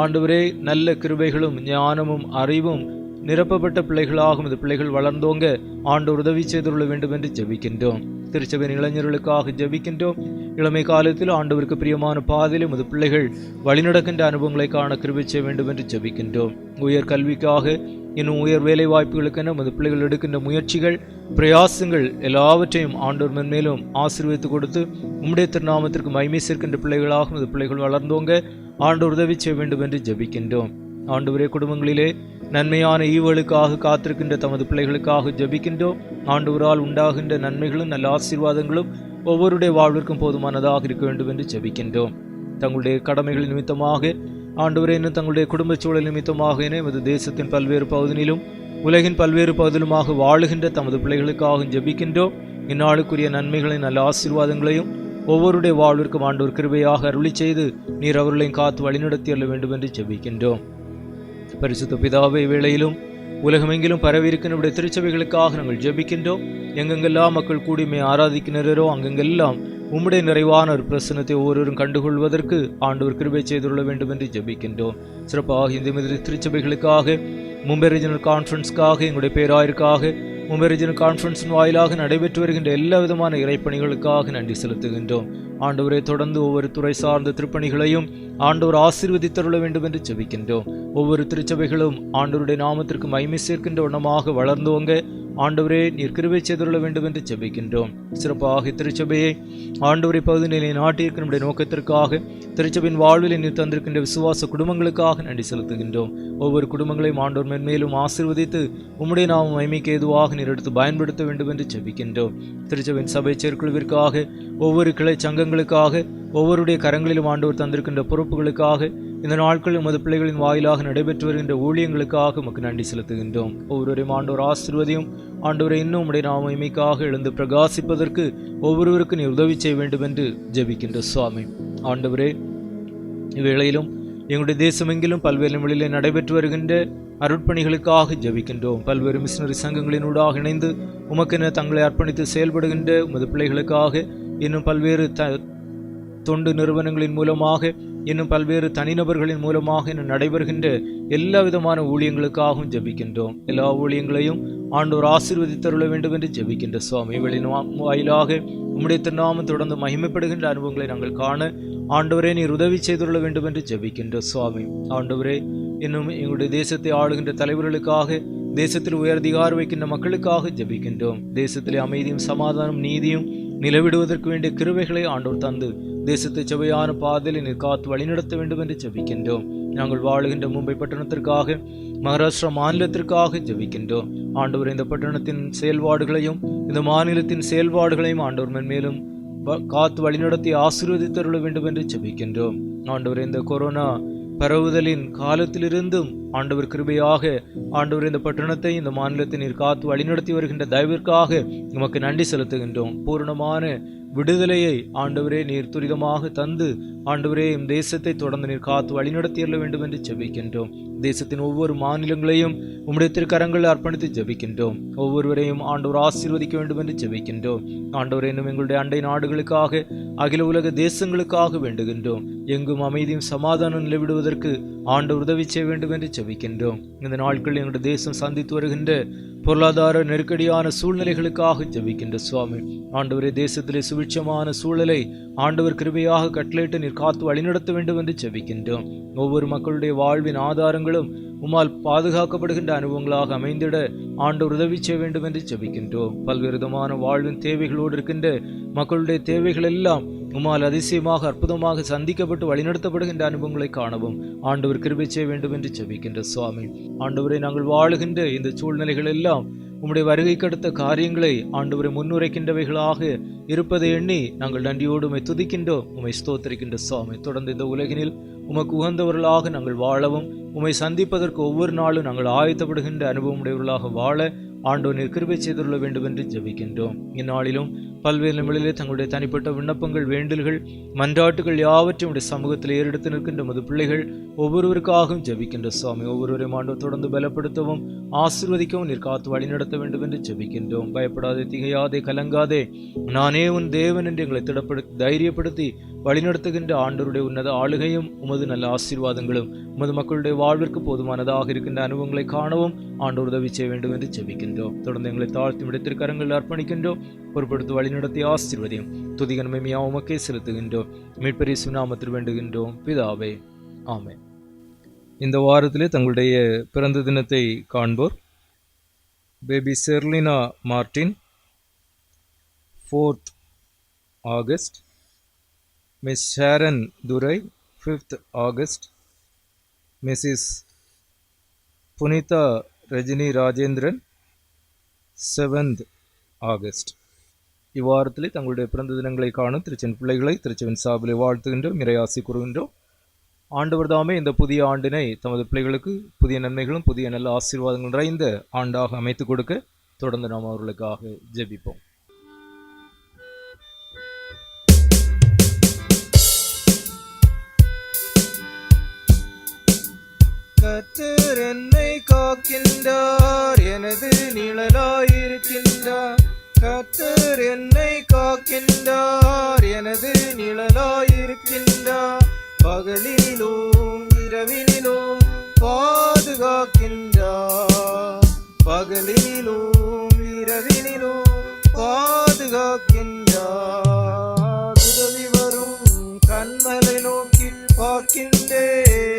S1: ஆண்டவரே நல்ல கிருபைகளும் ஞானமும் அறிவும் நிரப்பப்பட்ட பிள்ளைகளாகும் இந்த பிள்ளைகள் வளர்ந்தோங்க ஆண்டவர் உதவி செய்துள்ள வேண்டும் என்று ஜெபிக்கின்றோம். திருச்சபையின் இளைஞர்களுக்காக ஜெபிக்கின்றோம். இளமை காலத்தில் ஆண்டவருக்கு பிரியமான பாதையில் உமது பிள்ளைகள் வழிநடக்கின்ற அனுபவங்களை காண கிருபை செய்ய வேண்டும் என்று ஜெபிக்கின்றோம். உயர் கல்விக்காக இன்னும் உயர் வேலை வாய்ப்புகளுக்கென உமது பிள்ளைகள் எடுக்கின்ற முயற்சிகள் பிரயாசங்கள் எல்லாவற்றையும் ஆண்டவர் மென்மேலும் ஆசீர்வதித்து கொடுத்து உம்முடைய திருநாமத்திற்கு மகிமை சேர்க்கின்ற பிள்ளைகளாக உமது பிள்ளைகள் வளர்ந்தோங்க ஆண்டவர் உதவி செய்ய வேண்டும் என்று ஜெபிக்கின்றோம். ஆண்டவரே, குடும்பங்களிலே நன்மையான ஈவுகளுக்காக காத்திருக்கின்ற தமது பிள்ளைகளுக்காக ஜெபிக்கின்றோம். ஆண்டவரால் உண்டாகின்ற நன்மைகளும் நல்ல ஆசீர்வாதங்களும் ஒவ்வொருடைய வாழ்விற்கும் போதுமானதாக இருக்க வேண்டும் என்று ஜெபிக்கின்றோம். தங்களுடைய கடமைகள் நிமித்தமாக ஆண்டவரே, இன்னும் தங்களுடைய குடும்ப சூழல் நிமித்தமாக எமது தேசத்தின் பல்வேறு பகுதியிலும் உலகின் பல்வேறு பகுதியிலுமாக வாழுகின்ற தமது பிள்ளைகளுக்காக ஜெபிக்கின்றோம். இந்நாளுக்குரிய நன்மைகளையும் நல்ல ஆசீர்வாதங்களையும் ஒவ்வொருடைய வாழ்விற்கும் ஆண்டவர் கிருபையாக அருளி செய்து நீர் அவர்களையும் காத்து வழிநடத்தி அருள வேண்டும் என்று ஜெபிக்கின்றோம். பரிசுத்த பிதாவே, வேளையிலும் உலகமெங்கிலும் பரவியிருக்கிற நம்முடைய திருச்சபைகளுக்காக நாங்கள் ஜெபிக்கின்றோம். எங்கெங்கெல்லாம் மக்கள் கூடிமை ஆராதிக்கின்றோ அங்கெங்கெல்லாம் உம்முடைய நிறைவான ஒரு பிரசனத்தை ஒவ்வொருவரும் கண்டுகொள்வதற்கு ஆண்டவர் கிருபை செய்துள்ள வேண்டும் என்று ஜெபிக்கின்றோம். சிறப்பாக இந்த திருச்சபைகளுக்காக மும்பை ரீஜனல் கான்ஃபரன்ஸ்க்காக எங்களுடைய பேராயருக்காக மும்பை ரீஜனல் கான்ஃபரன்ஸின் வாயிலாக நடைபெற்று வருகின்ற எல்லா விதமான இறைப்பணிகளுக்காக நன்றி செலுத்துகின்றோம். ஆண்டவரை தொடர்ந்து ஒவ்வொரு துறை சார்ந்த திருப்பணிகளையும் ஆண்டவர் ஆசீர்வதித்தருள வேண்டும் என்று ஜெபிக்கின்றோம். ஒவ்வொரு திருச்சபைகளும் ஆண்டவருடைய நாமத்திற்கு மகிமை சேர்க்கின்ற வண்ணமாக வளர்ந்தோங்க ஆண்டவரே நீர் கிருபை செய்துள்ள வேண்டும் என்று ஜெபிக்கின்றோம். சிறப்பாக திருச்சபையை ஆண்டவரை பகுதியிலே நாட்டிற்கு நம்முடைய நோக்கத்திற்காக திருச்சபையின் வாழ்வில் நீர் தந்திருக்கின்ற விசுவாச குடும்பங்களுக்காக நன்றி செலுத்துகின்றோம். ஒவ்வொரு குடும்பங்களையும் ஆண்டவர் மென்மேலும் ஆசீர்வதித்து உம்முடைய நாமம் மகிமைக்கு ஏதுவாக நீர் எடுத்து பயன்படுத்த வேண்டும் என்று ஜெபிக்கின்றோம். திருச்சபையின் சபை செயற்குழுவிற்காக ஒவ்வொரு கிளை சங்கங்களுக்காக ஒவ்வொருடைய கரங்களிலும் ஆண்டவர் தந்திருக்கின்ற பொறுப்புகளுக்காக இந்த நாட்களில் உமது பிள்ளைகளின் வாயிலாக நடைபெற்று வருகின்ற ஊழியங்களுக்காக உமக்கு நன்றி செலுத்துகின்றோம். ஒவ்வொருவரையும் ஆண்டவர் ஆசீர்வதியும். ஆண்டவரை இன்னும் உம்முடைய நாம மகிமைக்காக எழுந்து பிரகாசிப்பதற்கு ஒவ்வொருவருக்கும் நீ உதவி செய்ய வேண்டும் என்று ஜெபிக்கின்ற சுவாமி. ஆண்டவரே, இவ்வேளையிலும் எங்களுடைய தேசமெங்கிலும் பல்வேறு நிலைகளிலே நடைபெற்று வருகின்ற அருட்பணிகளுக்காக ஜெபிக்கின்றோம். பல்வேறு மிஷனரி சங்கங்களினூடாக இணைந்து உமக்கென தங்களை அர்ப்பணித்து செயல்படுகின்ற உமது பிள்ளைகளுக்காக இன்னும் பல்வேறு தொண்டு நிறுவனங்களின் மூலமாக இன்னும் பல்வேறு தனிநபர்களின் மூலமாக இன்னும் நடைபெறுகின்ற எல்லா விதமான ஊழியங்களுக்காகவும் ஜெபிக்கின்றோம். எல்லா ஊழியங்களையும் ஆண்டவர் ஆசீர்வதித்தருள வேண்டும் என்று ஜெபிக்கின்ற சுவாமி. வெளியின் வாயிலாக உம்முடைய திருநாமம் தொடர்ந்து மகிமைப்படுகின்ற அனுபவங்களை நாங்கள் காண ஆண்டவரே நீர் உதவி செய்துள்ள வேண்டும் என்று ஜெபிக்கின்ற சுவாமி. ஆண்டவரே, இன்னும் எங்களுடைய தேசத்தை ஆளுகின்ற தலைவர்களுக்காக தேசத்தில் உயர்திகாரம் வைக்கின்ற மக்களுக்காக ஜெபிக்கின்றோம். தேசத்திலே அமைதியும் சமாதானம் நீதியும் நிலவிடுவதற்கு வேண்டிய கிருபைகளை ஆண்டவர் தந்து தேசத்தை செவையான பாதையில் நீர் காத்து வழிநடத்த வேண்டும் என்று ஜெபிக்கின்றோம். நாங்கள் வாழுகின்ற மும்பை பட்டணத்திற்காக மகாராஷ்டிரா மாநிலத்திற்காக ஜெபிக்கின்றோம். ஆண்டவர் இந்த பட்டணத்தின் செயல்பாடுகளையும் இந்த மாநிலத்தின் செயல்பாடுகளையும் ஆண்டவர் மென்மேலும் காத்து வழிநடத்தி ஆசீர்வதித்தருள வேண்டும் என்று ஜெபிக்கின்றோம். ஆண்டவர் இந்த கொரோனா பரவுதலின் காலத்திலிருந்தும் ஆண்டவர் கிருபையாக ஆண்டவர் இந்த பட்டணத்தை இந்த மாநிலத்தை நீர் காத்து வழிநடத்தி வருகின்ற தயவிற்காக உமக்கு நன்றி செலுத்துகின்றோம். பூரணமான விடுதலையை ஆண்டவரே நீர் துரிதமாக தந்து ஆண்டவரே இந்த தேசத்தை தொடர்ந்து நீர் காத்து வழிநடத்தியல்ல வேண்டும் என்று ஜெபிக்கின்றோம். தேசத்தின் ஒவ்வொரு மாநிலங்களையும் உம்முடைய திருக்கரங்களில் அர்ப்பணித்து ஜெபிக்கின்றோம். ஒவ்வொருவரையும் ஆண்டவர் ஆசீர்வதிக்க வேண்டும் என்று ஜெபிக்கின்றோம். ஆண்டவர் என்னும் எங்களுடைய அண்டை நாடுகளுக்காக அகில உலக தேசங்களுக்காக வேண்டுகின்றோம். எங்கும் அமைதியும் சமாதானம் நிலவிடுவதற்கு ஆண்டவர் உதவி செய்ய வேண்டும் என்று ஜெபிக்கின்றோம். இந்த நாட்களில் எங்களுடைய தேசம் சந்தித்து வருகின்ற பொருளாதார நெருக்கடியான சூழ்நிலைகளுக்காக ஜெபிக்கின்ற சுவாமி, ஆண்டவரே, தேசத்திலே சுபிட்சமான சூழலை ஆண்டவர் கிருபையாக கட்டளையிட்டு நீர் காத்து வழிநடத்த வேண்டும் என்று ஜெபிக்கின்றோம். ஒவ்வொரு மக்களுடைய வாழ்வின் ஆதாரங்களும் உம்மால் பாதுகாக்கப்படுகின்ற அனுபவங்களாக அமைந்திட ஆண்டவர் உதவி செய்ய வேண்டும் என்று ஜெபிக்கின்றோம். பல்வேறு விதமான வாழ்வின் தேவைகளோடு இருக்கின்ற மக்களுடைய தேவைகள் எல்லாம் உம்மால் அதிசயமாக அற்புதமாக சந்திக்கப்பட்டு வழிநடத்தப்படுகின்ற அனுபவங்களை காணவும் ஆண்டவர் கிருபை செய்ய வேண்டும் என்று ஜெபிக்கின்ற சுவாமி, ஆண்டவரை, நாங்கள் வாழுகின்ற இந்த சூழ்நிலைகள் எல்லாம் உம்முடைய வருகைக்கு அடுத்த காரியங்களை ஆண்டவரை முன்னுரைக்கின்றவைகளாக இருப்பதை எண்ணி நாங்கள் நன்றியோடு உம்மை துதிக்கின்றோம், உம்மை ஸ்தோத்திரிக்கின்ற சுவாமி. தொடர்ந்து இந்த உலகினில் உமக்கு உகந்தவர்களாக நாங்கள் வாழவும், உம்மை சந்திப்பதற்கு ஒவ்வொரு நாளும் நாங்கள் ஆயத்தப்படுகின்ற அனுபவம் உடையவர்களாக வாழ ஆண்டவர் நீர் கிருபை செய்துள்ள வேண்டும் என்று ஜெபிக்கின்றோம். இந்நாளிலும் பல்வேறு நிலைகளிலே தங்களுடைய தனிப்பட்ட விண்ணப்பங்கள், வேண்டல்கள், மன்றாட்டுகள் யாவற்றையும் உடைய சமூகத்தில் ஏறெடுத்து நிற்கின்ற மது பிள்ளைகள் ஒவ்வொருவருக்காகவும் ஜெபிக்கின்ற சுவாமி. ஒவ்வொருவரையும் ஆண்டவர் தொடர்ந்து பலப்படுத்தவும் ஆசீர்வதிக்கவும் நீர் காத்து வழிநடத்த வேண்டும் என்று ஜெபிக்கின்றோம். பயப்படாதே, திகையாதே, கலங்காதே, நானே உன் தேவன் என்று எங்களை திடப்படுத்தி தைரியப்படுத்தி வழிநடத்துகின்ற ஆண்டவருடைய உன்னத ஆளுகையும் உமது நல்ல ஆசீர்வாதங்களும் உமது மக்களுடைய வாழ்விற்கு போதுமானதாக இருக்கின்ற அனுபவங்களை காணவும் ஆண்டவர் உதவி செய்ய வேண்டும் என்று ஜெபிக்கின்றோம். தொடர்ந்து எங்களை தாழ்த்தி விடத்திற்கரங்கள் அர்ப்பணிக்கின்றோம். பொறுப்படுத்தி வழிநடத்தி ஆசீர்வதியும் துதிகன் மெய்மையா உமக்கே செலுத்துகின்றோம். மீட்பர் இயேசு நாமத்தில் வேண்டுகின்றோம் பிதாவே, ஆமென். இந்த வாரத்திலே தங்களுடைய பிறந்த தினத்தை காண்போர்: baby Cherlina Martin 4th August, miss Sharon Durai 5th August, Mrs Punitha Rajini Rajendran 7th August. இவ்வாரத்திலே தங்களுடைய பிறந்த தினங்களை காணும் திருச்சென் பிள்ளைகளை திருச்செவின் சார்பிலே வாழ்த்துகின்றோம், இறையாசி கூறுகின்றோம். ஆண்டவர் தாமே இந்த புதிய ஆண்டினை தமது பிள்ளைகளுக்கு புதிய நன்மைகளும் புதிய நல்ல ஆசீர்வாதங்கள் நிறைந்த ஆண்டாக அமைத்துக் கொடுக்க தொடர்ந்து நாம் அவர்களுக்காக ஜெபிப்போம். கர்த்தர் என்னை காக்கின்றார், எனது நிழலாயிருக்கின்றார். கர்த்தர் என்னை காக்கின்றார், எனது நிழலாயிருக்கின்றார். பகலிலும் இரவினிலும் பாதுகாக்கின்றார். பகலிலும் இரவினிலும் பாதுகாக்கின்றார். உதவி வரும் கண்மலை நோக்கி பார்க்கின்றேன்.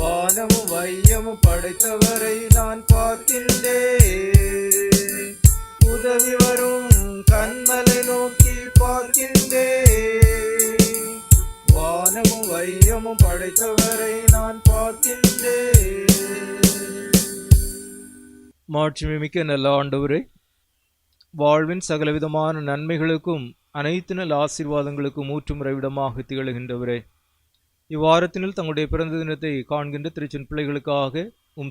S1: வானமும் வையமும் படைத்தவரை நான் பார்க்கின்றேன். உதவி வரும் கண்மலை நோக்கி பார்க்கின்றேன். வானமும் வையமும் படைத்தவரை நான் பார்க்கின்றேன். மாட்சிமிக்க நல்ல ஆண்டவரே, வாழ்வின் சகலவிதமான நன்மைகளுக்கும் அனைத்து நல்ல ஆசீர்வாதங்களுக்கும் ஊற்றும் உறைவிடமாக திகழ்கின்றவரே, இவ்வாரத்தினில் தங்களுடைய பிறந்த தினத்தை காண்கின்ற திருச்சென் பிள்ளைகளுக்காக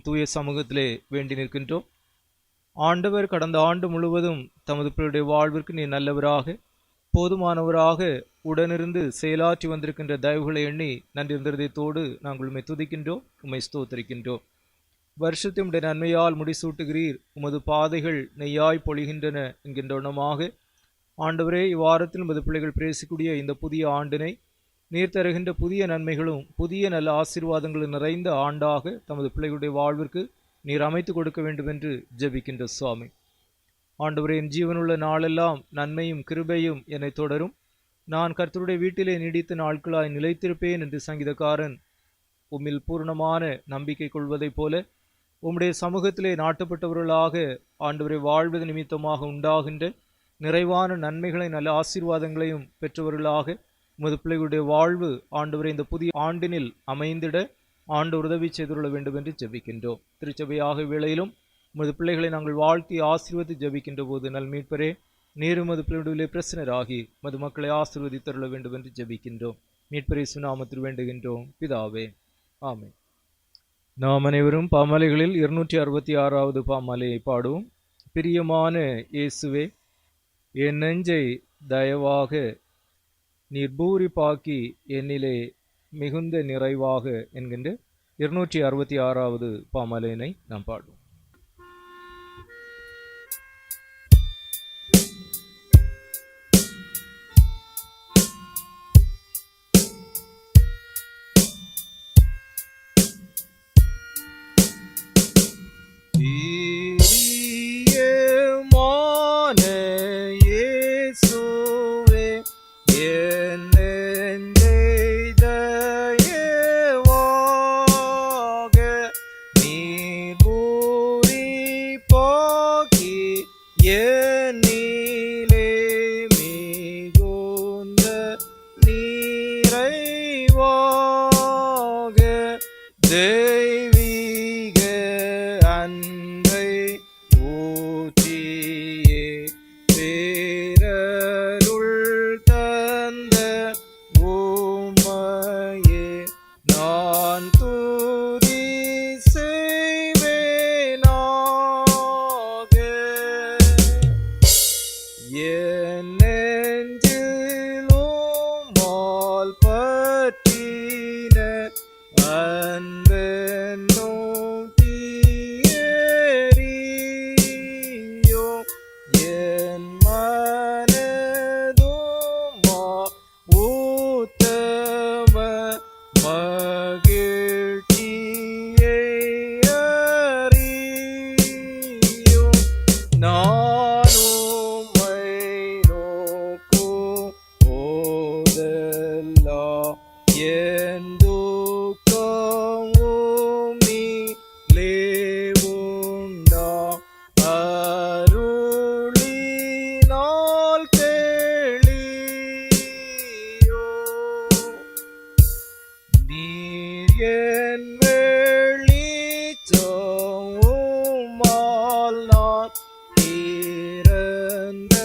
S1: தூய சமூகத்திலே வேண்டி நிற்கின்றோம். ஆண்டவர் கடந்த ஆண்டு முழுவதும் தமது பிள்ளையுடைய வாழ்விற்கு நீ நல்லவராக போதுமானவராக உடனிருந்து செயலாற்றி வந்திருக்கின்ற தயவுகளை எண்ணி நன்றி இருந்ததோடு நாங்கள் உம்மை துதிக்கின்றோம், உம்மை ஸ்தோத்திரிக்கின்றோம். வருஷத்தினுடைய நன்மையால் முடிசூட்டுகிறீர், உமது பாதைகள் நெய்யாய் பொழிகின்றன என்கின்ற உணமாக ஆண்டவரே, இவ்வாரத்தில் உமது பிள்ளைகள் பேசக்கூடிய இந்த புதிய ஆண்டினை நீர் தருகின்ற புதிய நன்மைகளும் புதிய நல்ல ஆசீர்வாதங்களும் நிறைந்த ஆண்டாக தமது பிள்ளைகளுடைய வாழ்விற்கு நீர் அமைத்து கொடுக்க வேண்டும் என்று ஜெபிக்கின்ற சுவாமி. ஆண்டவரே, என் ஜீவனுள்ள நாளெல்லாம் நன்மையும் கிருபையும் என்னை தொடரும். நான் கர்த்தருடைய வீட்டிலே நீடித்த நாட்களாய் நிலைத்திருப்பேன் என்று சங்கீதக்காரன் உம்மில் பூர்ணமான நம்பிக்கை கொள்வதைப் போல உம்முடைய சமூகத்திலே நாட்டப்பட்டவர்களாக ஆண்டவரை வாழ்வது நிமித்தமாக உண்டாகின்ற நிறைவான நன்மைகளை நல்ல ஆசீர்வாதங்களையும் பெற்றவர்களாக உமது பிள்ளைகளுடைய வாழ்வு ஆண்டவரை இந்த புதிய ஆண்டினில் அமைந்திட ஆண்டவர் உதவி செய்துள்ள வேண்டும் என்று ஜெபிக்கின்றோம். திருச்சபையாக வேளையிலும் உமது பிள்ளைகளை நாங்கள் வாழ்த்தி ஆசீர்வதி ஜெபிக்கின்ற போது நல் மீட்பரே, நீர் உமது பிள்ளைகளுடைய பிரசனராகி மது மக்களை ஆசீர்வதித்தருள வேண்டும் என்று ஜெபிக்கின்றோம். மீட்பரே சுநாமத்தில் வேண்டுகின்றோம் பிதாவே, ஆமென். நாம் அனைவரும் பாமாலைகளில் 266வது பாமாலையை பாடுவோம். பிரியமான இயேசுவே, என் நெஞ்சை தயவாக நீர் பூரிப்பாக்கி என்னிலே மிகுந்த நிறைவாக என்கின்ற 266வது பாமாலையினை நாம் பாடுவோம். நான் துதி செய்வேனாக. என் நெஞ்சில் உம்மால் பற்றின அன்பென்னும் தீயெரியும் என் மனதுமா உத்தம மகிழ்ச்சியை அறியும். நான் உம்மை நோக்கும் போதெல்லாம் என் துக்கம் உம்மிலே உண்டாம். அருளினால் தெளியும். நீர் என் வெளிச்சம், உம்மால் நான் திறந்த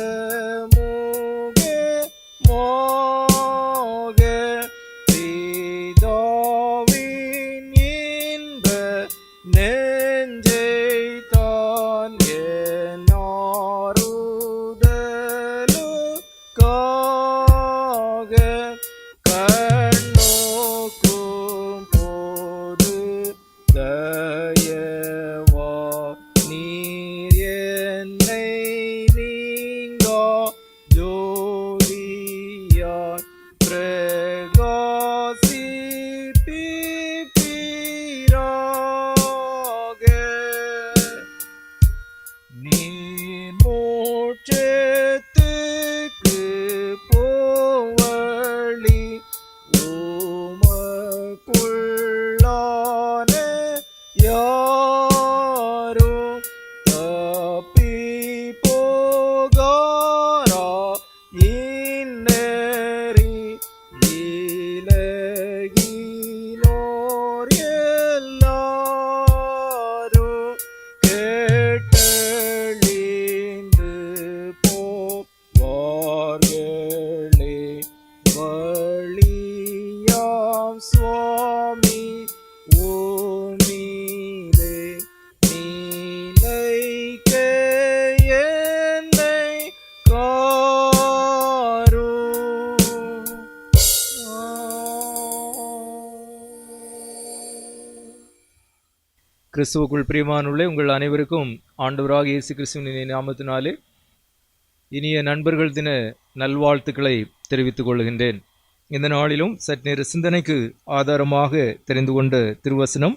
S1: முகமாக. பிதாவின் இன்ப நெஞ்சைத்தான் என் ஆறுதலுக்காக கண்ணோக்கும் போது தயவா நீர் என்னை நீங்கா ஜோதியாய் பிரகாசிப்பீராக. நீர் மோட்சத்துக்கு போவழி உமக்குள்ளான யாரும் தப்பி போகாரா. இன்னறி இலகினோர் எல்லாரும் கேட்டழிந்து போவார்களே. வழியாம் சுவாமி உம்மிலே நிலைக்க என்னை காரும். கிறிஸ்துவுக்குள் பிரியமானுள்ளே உங்கள் அனைவருக்கும் ஆண்டவராக இயேசு கிறிஸ்துவின் நாமத்தினாலே இனிய நண்பர்கள் தின நல்வாழ்த்துக்களை தெரிவித்துக் கொள்கின்றேன். இந்த நாளிலும் சற்று சிந்தனைக்கு ஆதாரமாக தெரிந்து கொண்ட திருவசனம்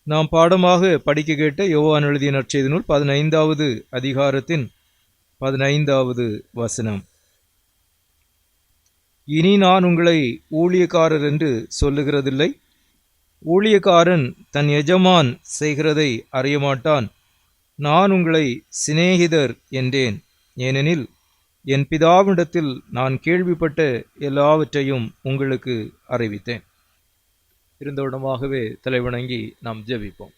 S1: நாம் பாடமாக படிக்க கேட்ட யோவான் எழுதிய நற்செய்தி நூல் 15வது அதிகாரத்தின் 15வது வசனம். இனி நான் உங்களை ஊழியக்காரர் என்று சொல்லுகிறதில்லை. ஊழியக்காரன் தன் எஜமான் செய்கிறதை அறியமாட்டான். நான் உங்களை சிநேகிதர் என்றேன். ஏனெனில் என் பிதாவினிடத்தில் நான் கேள்விப்பட்ட எல்லாவற்றையும் உங்களுக்கு அறிவித்தேன். இருந்தவுடமாகவே தலைவணங்கி நாம் ஜெபிப்போம்.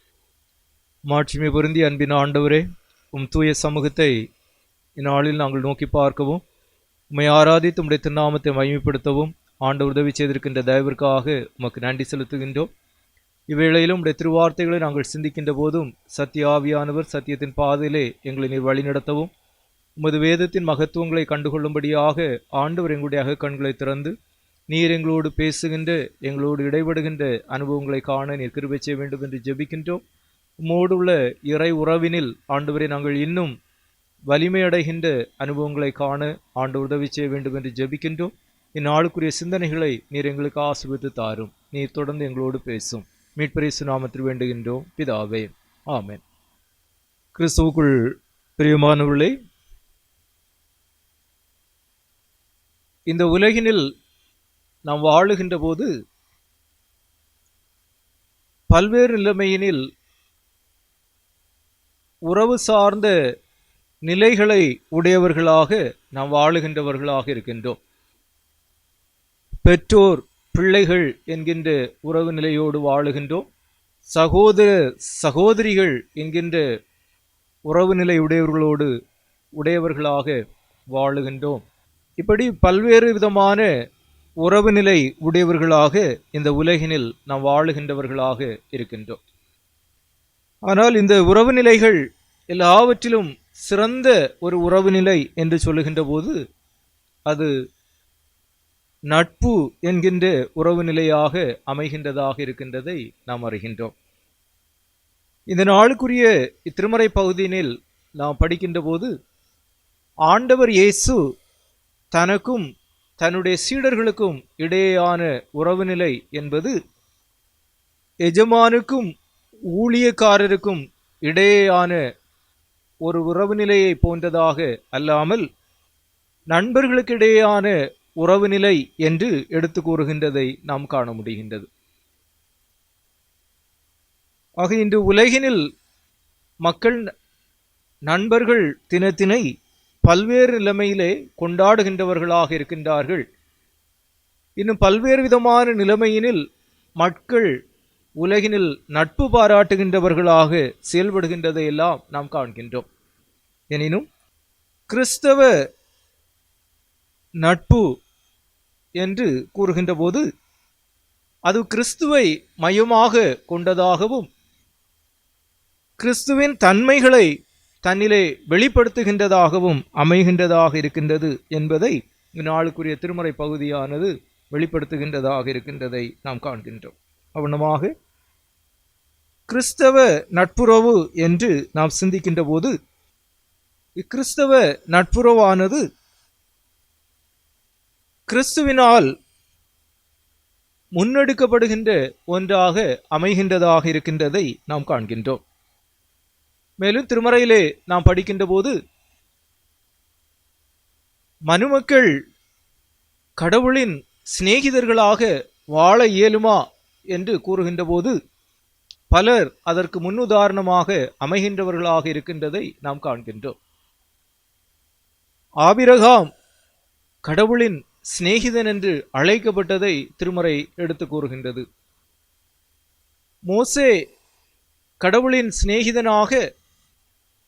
S1: மாட்சிமை பொருந்திய அன்பின் ஆண்டவரே, உம் தூய சமூகத்தை இந்நாளில் நாங்கள் நோக்கி பார்க்கவும், உம்மை ஆராதித்து உம்முடைய திருநாமத்தை மகிமைப்படுத்தவும் ஆண்டவர் உதவி செய்திருக்கின்ற தயவிற்காக உமக்கு நன்றி செலுத்துகின்றோம். இவ்வேளையிலும் உடைய திருவார்த்தைகளை நாங்கள் சிந்திக்கின்ற போதும் சத்திய ஆவியானவர் சத்தியத்தின் பாதையிலே எங்களை நீர் வழிநடத்தவும், உமது வேதத்தின் மகத்துவங்களை கண்டுகொள்ளும்படியாக ஆண்டவர் எங்களுடைய அகக்கண்களை திறந்து நீர் எங்களோடு பேசுகின்ற, எங்களோடு இடைபடுகின்ற அனுபவங்களை காண நீர் கிருபை செய்ய வேண்டும் என்று ஜெபிக்கின்றோம். உம்மோடு உள்ள இறை உறவினில் ஆண்டவரை நாங்கள் இன்னும் வலிமை அடைகின்ற அனுபவங்களை காண ஆண்டவர் உதவி செய்ய வேண்டும் என்று ஜெபிக்கின்றோம். இந்நாளுக்குரிய சிந்தனைகளை நீர் எங்களுக்கு ஆசீர்வதித்து தாரும். நீர் தொடர்ந்து எங்களோடு பேசும். மீட்பர் இயேசு நாமத்தில் வேண்டுகின்றோம் பிதாவே, ஆமென். கிறிஸ்துவுக்குள் பிரியமானவர்களே, இந்த உலகினில் நாம் வாழுகின்ற போது பல்வேறு நிலைமையினில் உறவு சார்ந்த நிலைகளை உடையவர்களாக நாம் வாழுகின்றவர்களாக இருக்கின்றோம். பெற்றோர் பிள்ளைகள் என்கின்ற உறவு நிலையோடு வாழுகின்றோம். சகோதர சகோதரிகள் என்கின்ற உறவு நிலை உடையவர்களாக வாழுகின்றோம். இப்படி பல்வேறு விதமான உறவு நிலை உடையவர்களாக இந்த உலகினில் நாம் வாழுகின்றவர்களாக இருக்கின்றோம். ஆனால் இந்த உறவு நிலைகள் எல்லாவற்றிலும் சிறந்த ஒரு உறவு நிலை என்று சொல்லுகின்ற போது அது நட்பு என்கின்ற உறவு நிலையாக அமைகின்றதாக இருக்கின்றதை நாம் அறிகின்றோம். இந்த நாளுக்குரிய இத்திருமறை பகுதியினில் நாம் படிக்கின்ற போது ஆண்டவர் இயேசு தனக்கும் தன்னுடைய சீடர்களுக்கும் இடையேயான உறவு நிலை என்பது எஜமானுக்கும் ஊழியக்காரருக்கும் இடையேயான ஒரு உறவு நிலையை போன்றதாக அல்லாமல் நண்பர்களுக்கிடையேயான உறவு நிலை என்று எடுத்து கூறுகின்றதை நாம் காண முடிகின்றது. ஆக இன்று உலகினில் மக்கள் நண்பர்கள் தினத்தினை பல்வேறு நிலைமையிலே கொண்டாடுகின்றவர்களாக இருக்கின்றார்கள். இன்னும் பல்வேறு விதமான நிலைமையினில் மக்கள் உலகினில் நட்பு பாராட்டுகின்றவர்களாக செயல்படுகின்றதை எல்லாம் நாம் காண்கின்றோம். எனினும் கிறிஸ்தவ நட்பு என்று கூறுகின்ற போது அது கிறிஸ்துவை மையமாக கொண்டதாகவும் கிறிஸ்துவின் தன்மைகளை தன்னிலே வெளிப்படுத்துகின்றதாகவும் அமைகின்றதாக இருக்கின்றது என்பதை இந்நாளுக்குரிய திருமறை பகுதியானது வெளிப்படுத்துகின்றதாக இருக்கின்றதை நாம் காண்கின்றோம். அவனமாக கிறிஸ்தவ நட்புறவு என்று நாம் சிந்திக்கின்ற போது இக்கிறிஸ்தவ நட்புறவானது கிறிஸ்துவினால் முன்னெடுக்கப்படுகின்ற ஒன்றாக அமைகின்றதாக இருக்கின்றதை நாம் காண்கின்றோம். மேலும் திருமறையிலே நாம் படிக்கின்ற போது மனுமக்கள் கடவுளின் சிநேகிதர்களாக வாழ இயலுமா என்று கூறுகின்ற போது பலர் அதற்கு முன்னுதாரணமாக அமைகின்றவர்களாக இருக்கின்றதை நாம் காண்கின்றோம். ஆபிரகாம் கடவுளின் சிநேகிதன் என்று அழைக்கப்பட்டதை திருமறை எடுத்து கூறுகின்றது. மோசே கடவுளின் சிநேகிதனாக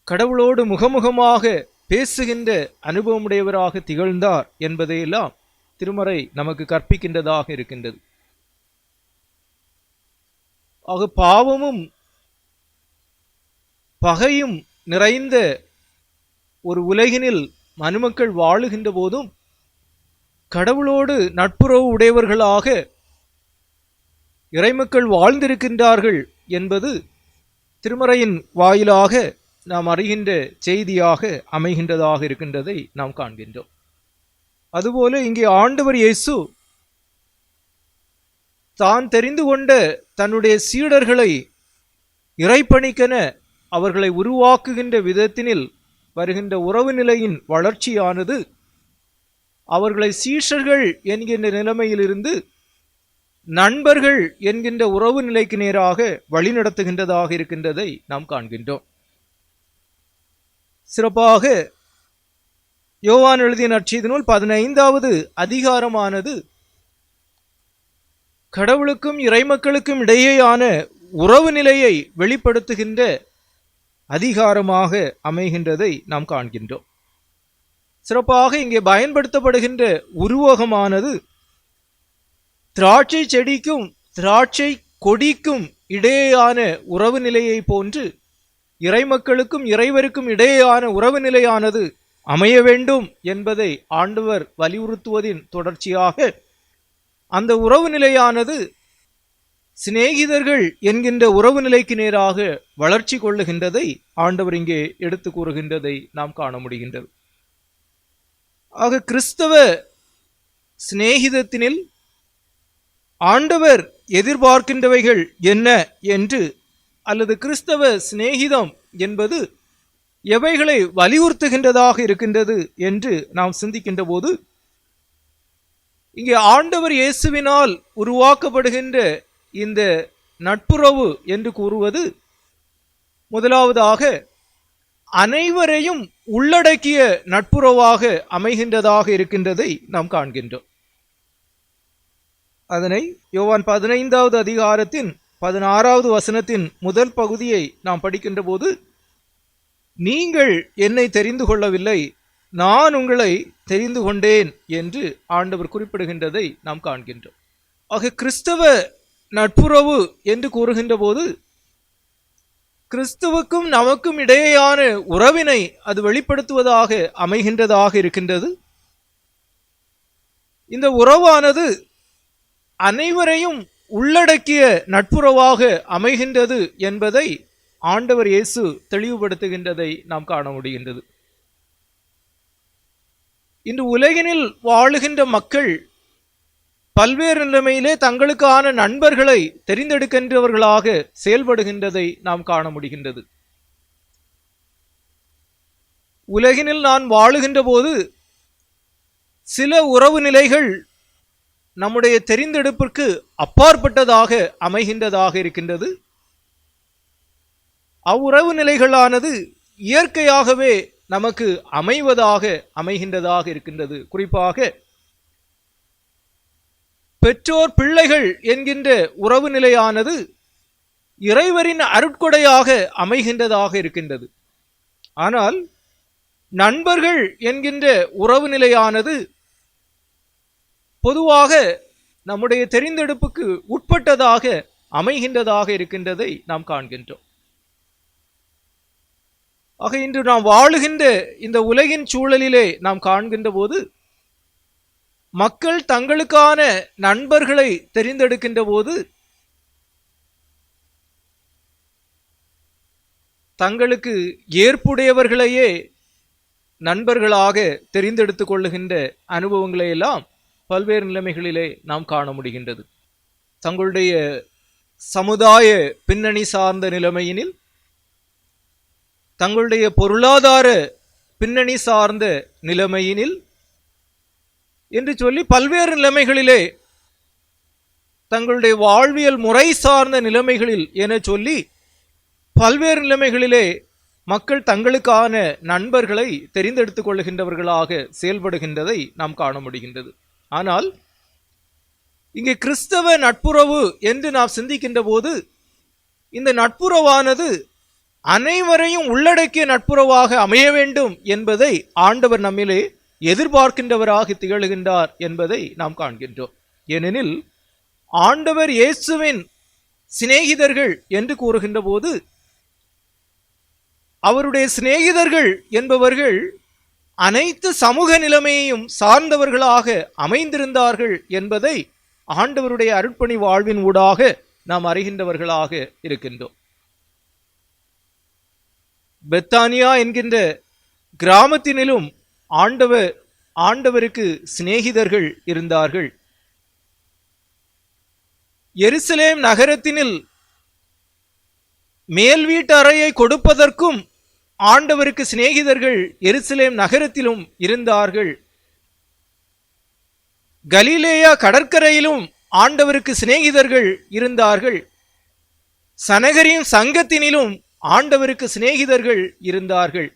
S1: கடவுளோடு முகமுகமாக பேசுகின்ற அனுபவமுடையவராக திகழ்ந்தார் என்பதையெல்லாம் திருமறை நமக்கு கற்பிக்கின்றதாக இருக்கின்றது. ஆக பாவமும் பகையும் நிறைந்த ஒரு உலகினில் மனுமக்கள் வாழுகின்ற போதும் கடவுளோடு நட்புறவு உடையவர்களாக இறைமக்கள் வாழ்ந்திருக்கின்றார்கள் என்பது திருமறையின் வாயிலாக நாம் அறிகின்ற செய்தியாக அமைகின்றதாக இருக்கின்றதை நாம் காண்கின்றோம். அதுபோல இங்கே ஆண்டவர் இயேசு தான் தெரிந்து கொண்ட தன்னுடைய சீடர்களை இறைப்பணிக்கென அவர்களை உருவாக்குகின்ற விதத்தினில் வருகின்ற உறவு நிலையின் வளர்ச்சியானது அவர்களை சீஷர்கள் என்கின்ற நிலைமையிலிருந்து நண்பர்கள் என்கின்ற உறவு நிலைக்கு நேராக வழிநடத்துகின்றதாக இருக்கின்றதை நாம் காண்கின்றோம். சிறப்பாக யோவான் எழுதிய நற்செய்தி நூல் 15வது அதிகாரமானது கடவுளுக்கும் இறைமக்களுக்கும் இடையேயான உறவு நிலையை வெளிப்படுத்துகின்ற அதிகாரமாக அமைகின்றதை நாம் காண்கின்றோம். சிறப்பாக இங்கே பயன்படுத்தப்படுகின்ற உருவகமானது திராட்சை செடிக்கும் திராட்சை கொடிக்கும் இடையேயான உறவு நிலையை போன்று இறைமக்களுக்கும் இறைவருக்கும் இடையேயான உறவு நிலையானது அமைய வேண்டும் என்பதை ஆண்டவர் வலியுறுத்துவதின் தொடர்ச்சியாக அந்த உறவு நிலையானது சிநேகிதர்கள் என்கின்ற உறவு நிலைக்கு நேராக வளர்ச்சி கொள்ளுகின்றதை ஆண்டவர் இங்கே எடுத்து கூறுகின்றதை நாம் காண முடிகின்றது. ஆக கிறிஸ்தவ சிநேகிதத்தினில் ஆண்டவர் எதிர்பார்க்கின்றவைகள் என்ன என்று அல்லது கிறிஸ்தவ சிநேகிதம் என்பது எவைகளை வலியுறுத்துகின்றதாக இருக்கின்றது என்று நாம் சிந்திக்கின்ற போது இங்கே ஆண்டவர் இயேசுவினால் உருவாக்கப்படுகின்ற இந்த நட்புறவு என்று கூறுவது முதலாவதாக அனைவரையும் உள்ளடக்கிய நட்புறவாக அமைகின்றதாக இருக்கின்றதை நாம் காண்கின்றோம். அதனை யோவான் 15வது அதிகாரத்தின் 16வது வசனத்தின் முதல் பகுதியை நாம் படிக்கின்ற போது நீங்கள் என்னை தெரிந்து கொள்ளவில்லை, நான் உங்களை தெரிந்து கொண்டேன் என்று ஆண்டவர் குறிப்பிடுகின்றதை நாம் காண்கின்றோம். ஆக கிறிஸ்தவ நட்புறவு என்று கூறுகின்ற போது கிறிஸ்துவுக்கும் நமக்கும் இடையேயான உறவினை அது வெளிப்படுத்துவதாக அமைகின்றதாக இருக்கின்றது. இந்த உறவானது அனைவரையும் உள்ளடக்கிய நட்புறவாக அமைகின்றது என்பதை ஆண்டவர் இயேசு தெளிவுபடுத்துகின்றதை நாம் காண முடிகின்றது. இன்று உலகினில் வாழுகின்ற மக்கள் பல்வேறு நிலைமையிலே தங்களுக்கான நண்பர்களை தெரிந்தெடுக்கின்றவர்களாக செயல்படுகின்றதை நாம் காண முடிகின்றது. உலகினில் நான் வாழுகின்ற போது சில உறவு நிலைகள் நம்முடைய தெரிந்தெடுப்பிற்கு அப்பாற்பட்டதாக அமைகின்றதாக இருக்கின்றது. அவ்வுறவு நிலைகளானது இயற்கையாகவே நமக்கு அமைவதாக அமைகின்றதாக இருக்கின்றது. குறிப்பாக பெற்றோர் பிள்ளைகள் என்கின்ற உறவு நிலையானது இறைவரின் அருட்கொடையாக அமைகின்றதாக இருக்கின்றது. ஆனால் நண்பர்கள் என்கின்ற உறவு நிலையானது பொதுவாக நம்முடைய தெரிந்தெடுப்புக்கு உட்பட்டதாக அமைகின்றதாக இருக்கின்றதை நாம் காண்கின்றோம். ஆக இன்று நாம் வாழுகின்ற இந்த உலகின் சூழலிலே நாம் காண்கின்ற போது மக்கள் தங்களுக்கான நண்பர்களை தெரிந்தெடுக்கின்ற போது தங்களுக்கு ஏற்புடையவர்களையே நண்பர்களாக தெரிந்தெடுத்துக் கொள்ளுகின்ற அனுபவங்களை எல்லாம் பல்வேறு நிலைமைகளிலே நாம் காண முடிகின்றது. தங்களுடைய சமுதாய பின்னணி சார்ந்த நிலைமையினில், தங்களுடைய பொருளாதார பின்னணி சார்ந்த நிலைமையினில் என்று சொல்லி பல்வேறு நிலைமைகளிலே, தங்களுடைய வாழ்வியல் முறை சார்ந்த நிலைமைகளில் என சொல்லி பல்வேறு நிலைமைகளிலே மக்கள் தங்களுக்கான நண்பர்களை தெரிந்தெடுத்துக் கொள்ளுகின்றவர்களாக செயல்படுகின்றதை நாம் காண முடிகின்றது. ஆனால் இங்கே கிறிஸ்தவ நட்புறவு என்று நாம் சிந்திக்கின்ற போது இந்த நட்புறவானது அனைவரையும் உள்ளடக்கிய நட்புறவாக அமைய வேண்டும் என்பதை ஆண்டவர் நம்மிலே எதிர்பார்க்கின்றவராக திகழ்கின்றார் என்பதை நாம் காண்கின்றோம். ஏனெனில் ஆண்டவர் இயேசுவின் சிநேகிதர்கள் என்று கூறுகின்ற போது அவருடைய சிநேகிதர்கள் என்பவர்கள் அனைத்து சமூக நிலைமையையும் சார்ந்தவர்களாக அமைந்திருந்தார்கள் என்பதை ஆண்டவருடைய அருட்பணி வாழ்வின் ஊடாக நாம் அறிகின்றவர்களாக இருக்கின்றோம். பெத்தானியா என்கின்ற கிராமத்தினிலும் ஆண்டவருக்கு சிநேகிதர்கள் இருந்தார்கள். எருசலேம் நகரத்தினில் மேல் வீட்டு அறையை கொடுப்பதற்கும் ஆண்டவருக்கு சிநேகிதர்கள் எருசலேம் நகரத்திலும் இருந்தார்கள். கலிலேயா கடற்கரையிலும் ஆண்டவருக்கு சிநேகிதர்கள் இருந்தார்கள். சனகரின் சங்கத்தினிலும் ஆண்டவருக்கு சிநேகிதர்கள் இருந்தார்கள்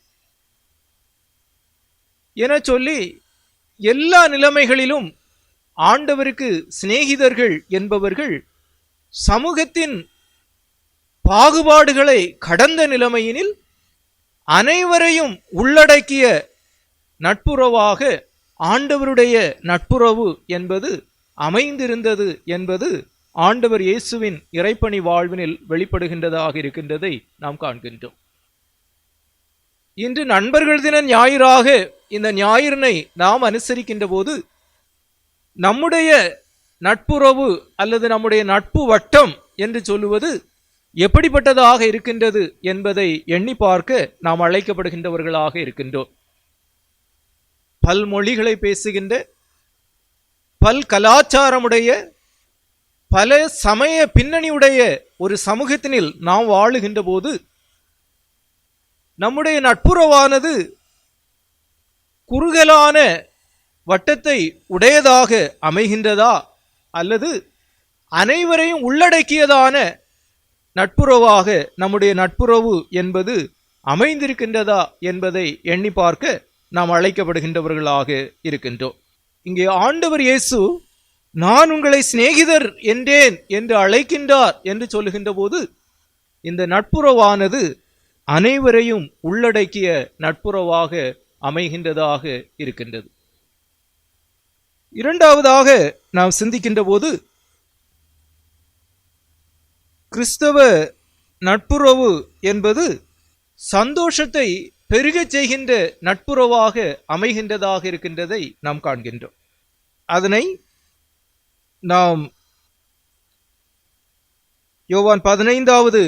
S1: என சொல்லி எல்லா நிலைமைகளிலும் ஆண்டவருக்கு சிநேகிதர்கள் என்பவர்கள் சமூகத்தின் பாகுபாடுகளை கடந்த நிலைமையினில் அனைவரையும் உள்ளடக்கிய நட்புறவாக ஆண்டவருடைய நட்புறவு என்பது அமைந்திருந்தது என்பது ஆண்டவர் இயேசுவின் இறைப்பணி வாழ்வினில் வெளிப்படுகின்றதாக இருக்கின்றதை நாம் காண்கின்றோம். இன்று நண்பர்கள் தின ஞாயிறாக இந்த ஞாயிறினை நாம் அனுசரிக்கின்ற போது நம்முடைய நட்புறவு அல்லது நம்முடைய நட்பு வட்டம் என்று சொல்லுவது எப்படிப்பட்டதாக இருக்கின்றது என்பதை எண்ணி பார்க்க நாம் அழைக்கப்படுகின்றவர்களாக இருக்கின்றோம். பல்மொழிகளை பேசுகின்ற, பல் கலாச்சாரமுடைய, பல சமய பின்னணியுடைய ஒரு சமூகத்தினில் நாம் வாழுகின்ற போது நம்முடைய நட்புறவானது குறுகலான வட்டத்தை உடையதாக அமைகின்றதா அல்லது அனைவரையும் உள்ளடக்கியதான நட்புறவாக நம்முடைய நட்புறவு என்பது அமைந்திருக்கின்றதா என்பதை எண்ணி பார்க்க நாம் அழைக்கப்படுகின்றவர்களாக இருக்கின்றோம். இங்கே ஆண்டவர் இயேசு நான் உங்களை சிநேகிதர் என்றேன் என்று அழைக்கின்றார் என்று சொல்லுகின்ற போது இந்த நட்புறவானது அனைவரையும் உள்ளடக்கிய நட்புறவாக அமைகின்றதாக இருக்கின்றது. இரண்டாவதாக நாம் சிந்திக்கின்ற போது, கிறிஸ்தவ நட்புறவு என்பது சந்தோஷத்தை பெருகச் செய்கின்ற நட்புறவாக அமைகின்றதாக இருக்கின்றதை நாம் காண்கின்றோம். அதனை நாம் யோவான் 15வது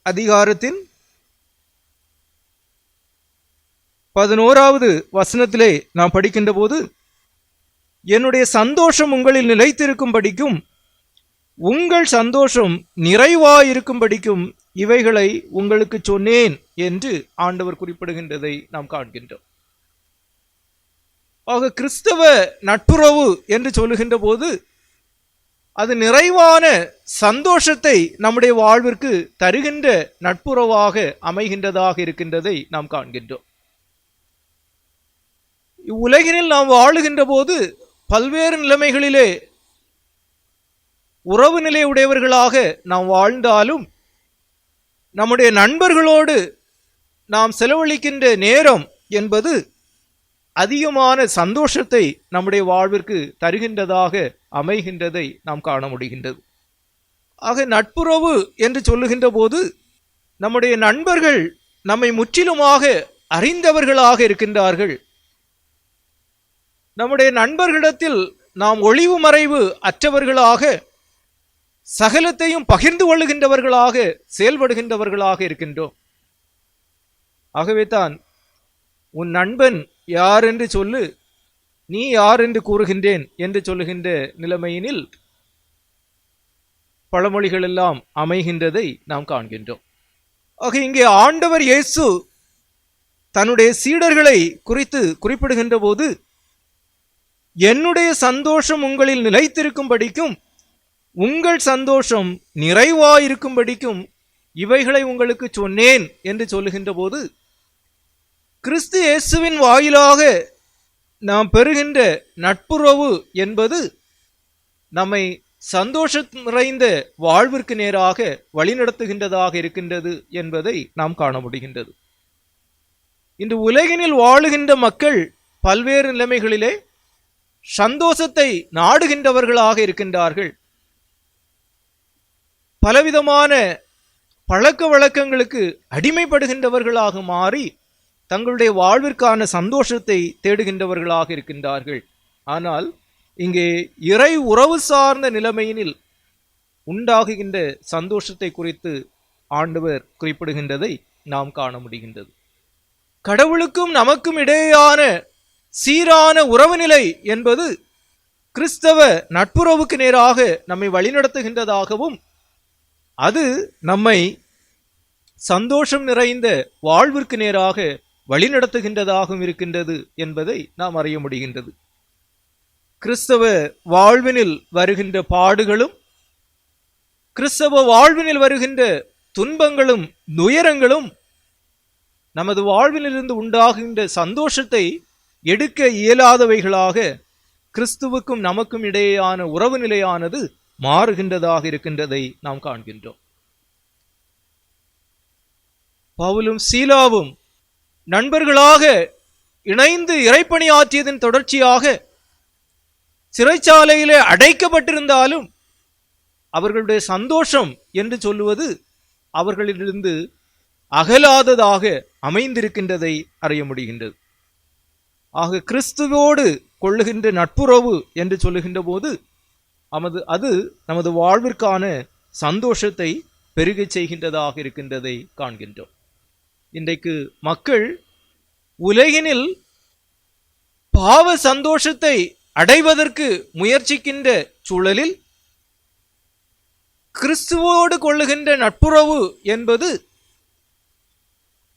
S1: அதிகாரத்தின் 11வது வசனத்திலே நாம் படிக்கின்ற போது, என்னுடைய சந்தோஷம் உங்களில் நிலைத்திருக்கும்படிக்கும் உங்கள் சந்தோஷம் நிறைவாயிருக்கும்படிக்கும் இவைகளை உங்களுக்கு சொன்னேன் என்று ஆண்டவர் குறிப்பிடுகின்றதை நாம் காண்கின்றோம். ஆக கிறிஸ்தவ நட்புறவு என்று சொல்லுகின்ற போது அது நிறைவான சந்தோஷத்தை நம்முடைய வாழ்விற்கு தருகின்ற நட்புறவாக அமைகின்றதாக இருக்கின்றதை நாம் காண்கின்றோம். இவ்வுலகினில் நாம் வாழுகின்ற போது பல்வேறு நிலைமைகளிலே உறவு நிலை உடையவர்களாக நாம் வாழ்ந்தாலும் நம்முடைய நண்பர்களோடு நாம் செலவழிக்கின்ற நேரம் என்பது அதிகமான சந்தோஷத்தை நம்முடைய வாழ்விற்கு தருகின்றதாக அமைகின்றதை நாம் காண முடிகின்றது. ஆக நட்புறவு என்று சொல்லுகின்ற போது நம்முடைய நண்பர்கள் நம்மை முற்றிலுமாக அறிந்தவர்களாக இருக்கின்றார்கள். நம்முடைய நண்பர்களிடத்தில் நாம் ஒளிவு மறைவு அற்றவர்களாக, சகலத்தையும் பகிர்ந்து கொள்ளுகின்றவர்களாக செயல்படுகின்றவர்களாக இருக்கின்றோம். ஆகவே தான் உன் நண்பன் யார் என்று சொல்லு, நீ யார் என்று கூறுகின்றேன் என்று சொல்லுகின்ற நிலைமையினில் பழமொழிகள் எல்லாம் அமைகின்றதை நாம் காண்கின்றோம். ஆக இங்கே ஆண்டவர் இயேசு தன்னுடைய சீடர்களை குறித்து குறிப்பிடுகின்ற போது, என்னுடைய சந்தோஷம் உங்களில் நிலைத்திருக்கும்படிக்கும் உங்கள் சந்தோஷம் நிறைவாயிருக்கும்படிக்கும் இவைகளை உங்களுக்கு சொன்னேன் என்று சொல்லுகின்ற போது, கிறிஸ்து இயேசுவின் வாயிலாக நாம் பெறுகின்ற நட்புறவு என்பது நம்மை சந்தோஷம் நிறைந்த வாழ்விற்கு நேராக வழிநடத்துகின்றதாக இருக்கின்றது என்பதை நாம் காண முடிகின்றது. இன்று உலகினில் வாழுகின்ற மக்கள் பல்வேறு நிலைமைகளிலே சந்தோஷத்தை நாடுகின்றவர்களாக இருக்கின்றார்கள். பலவிதமான பழக்க வழக்கங்களுக்கு அடிமைப்படுகின்றவர்களாக மாறி தங்களுடைய வாழ்விற்கான சந்தோஷத்தை தேடுகின்றவர்களாக இருக்கின்றார்கள். ஆனால் இங்கே இறை உறவு சார்ந்த நிலைமையினில் உண்டாகுகின்ற சந்தோஷத்தை குறித்து ஆண்டவர் குறிப்பிடுகின்றதை நாம் காண முடிகின்றது. கடவுளுக்கும் நமக்கும் இடையேயான சீரான உறவு நிலை என்பது கிறிஸ்தவ நட்புறவுக்கு நேராக நம்மை வழிநடத்துகின்றதாகவும், அது நம்மை சந்தோஷம் நிறைந்த வாழ்விற்கு நேராக வழிநடத்துகின்றதாகவும் இருக்கின்றது என்பதை நாம் அறிய முடிகின்றது. கிறிஸ்தவ வாழ்வினில் வருகின்ற பாடுகளும் கிறிஸ்தவ வாழ்வினில் வருகின்ற துன்பங்களும் துயரங்களும் நமது வாழ்விலிருந்து உண்டாகின்ற சந்தோஷத்தை எடுக்க இயலாதவைகளாக கிறிஸ்துவுக்கும் நமக்கும் இடையேயான உறவு நிலையானது மாறுகின்றதாக இருக்கின்றதை நாம் காண்கின்றோம். பவுலும் சீலாவும் நண்பர்களாக இணைந்து இறைப்பணி ஆற்றியதன் தொடர்ச்சியாக சிறைச்சாலையிலே அடைக்கப்பட்டிருந்தாலும் அவர்களுடைய சந்தோஷம் என்று சொல்லுவது அவர்களிலிருந்து அகலாததாக அமைந்திருக்கின்றதை அறிய முடிகின்றது. ஆக கிறிஸ்துவோடு கொள்ளுகின்ற நட்புறவு என்று சொல்லுகின்ற போது அது நமது வாழ்விற்கான சந்தோஷத்தை பெருகச் செய்கின்றதாக இருக்கின்றதை காண்கின்றோம். இன்றைக்கு மக்கள் உலகினில் பாவ சந்தோஷத்தை அடைவதற்கு முயற்சிக்கின்ற சூழலில் கிறிஸ்துவோடு கொள்ளுகின்ற நட்புறவு என்பது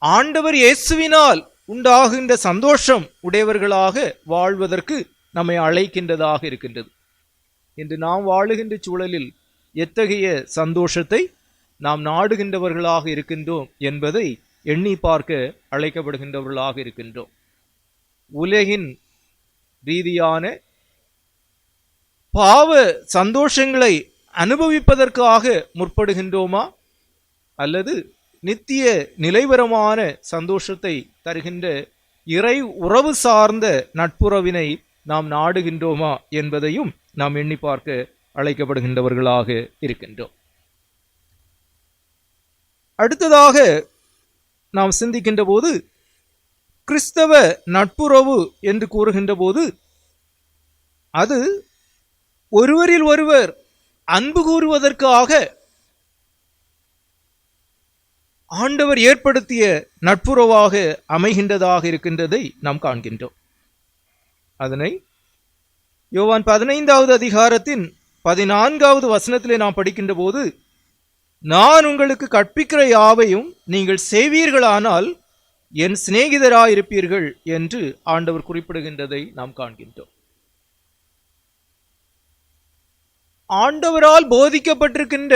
S1: ஆண்டவர் இயேசுவினால் உண்டாகின்ற சந்தோஷம் உடையவர்களாக வாழ்வதற்கு நம்மை அழைக்கின்றதாக இருக்கின்றது. இன்று நாம் வாழுகின்ற சூழலில் எத்தகைய சந்தோஷத்தை நாம் நாடுகின்றவர்களாக இருக்கின்றோம் என்பதை எண்ணி பார்க்க அழைக்கப்படுகின்றவர்களாக இருக்கின்றோம். உலகின் ரீதியான பாவ சந்தோஷங்களை அனுபவிப்பதற்காக முற்படுகின்றோமா, அல்லது நித்திய நிலைவரமான சந்தோஷத்தை தருகின்ற இறை உறவு சார்ந்த நட்புறவினை நாம் நாடுகின்றோமா என்பதையும் நாம் எண்ணி பார்க்க அழைக்கப்படுகின்றவர்களாக இருக்கின்றோம். அடுத்ததாக நாம் சிந்திக்கின்ற போது, கிறிஸ்தவ நட்புறவு என்று கூறுகின்ற போது அது ஒருவரில் ஒருவர் அன்பு கூறுவதற்காக ஆண்டவர் ஏற்படுத்திய நட்புறவாக அமைகின்றதாக இருக்கின்றதை நாம் காண்கின்றோம். அதனை யோவான் 15வது அதிகாரத்தின் 14வது வசனத்திலே நாம் படிக்கின்ற போது, நான் உங்களுக்கு கற்பிக்கிற யாவையும் நீங்கள் செய்வீர்களானால் என் சிநேகிதராயிருப்பீர்கள் என்று ஆண்டவர் குறிப்பிடுகின்றதை நாம் காண்கின்றோம். ஆண்டவரால் போதிக்கப்பட்டிருக்கின்ற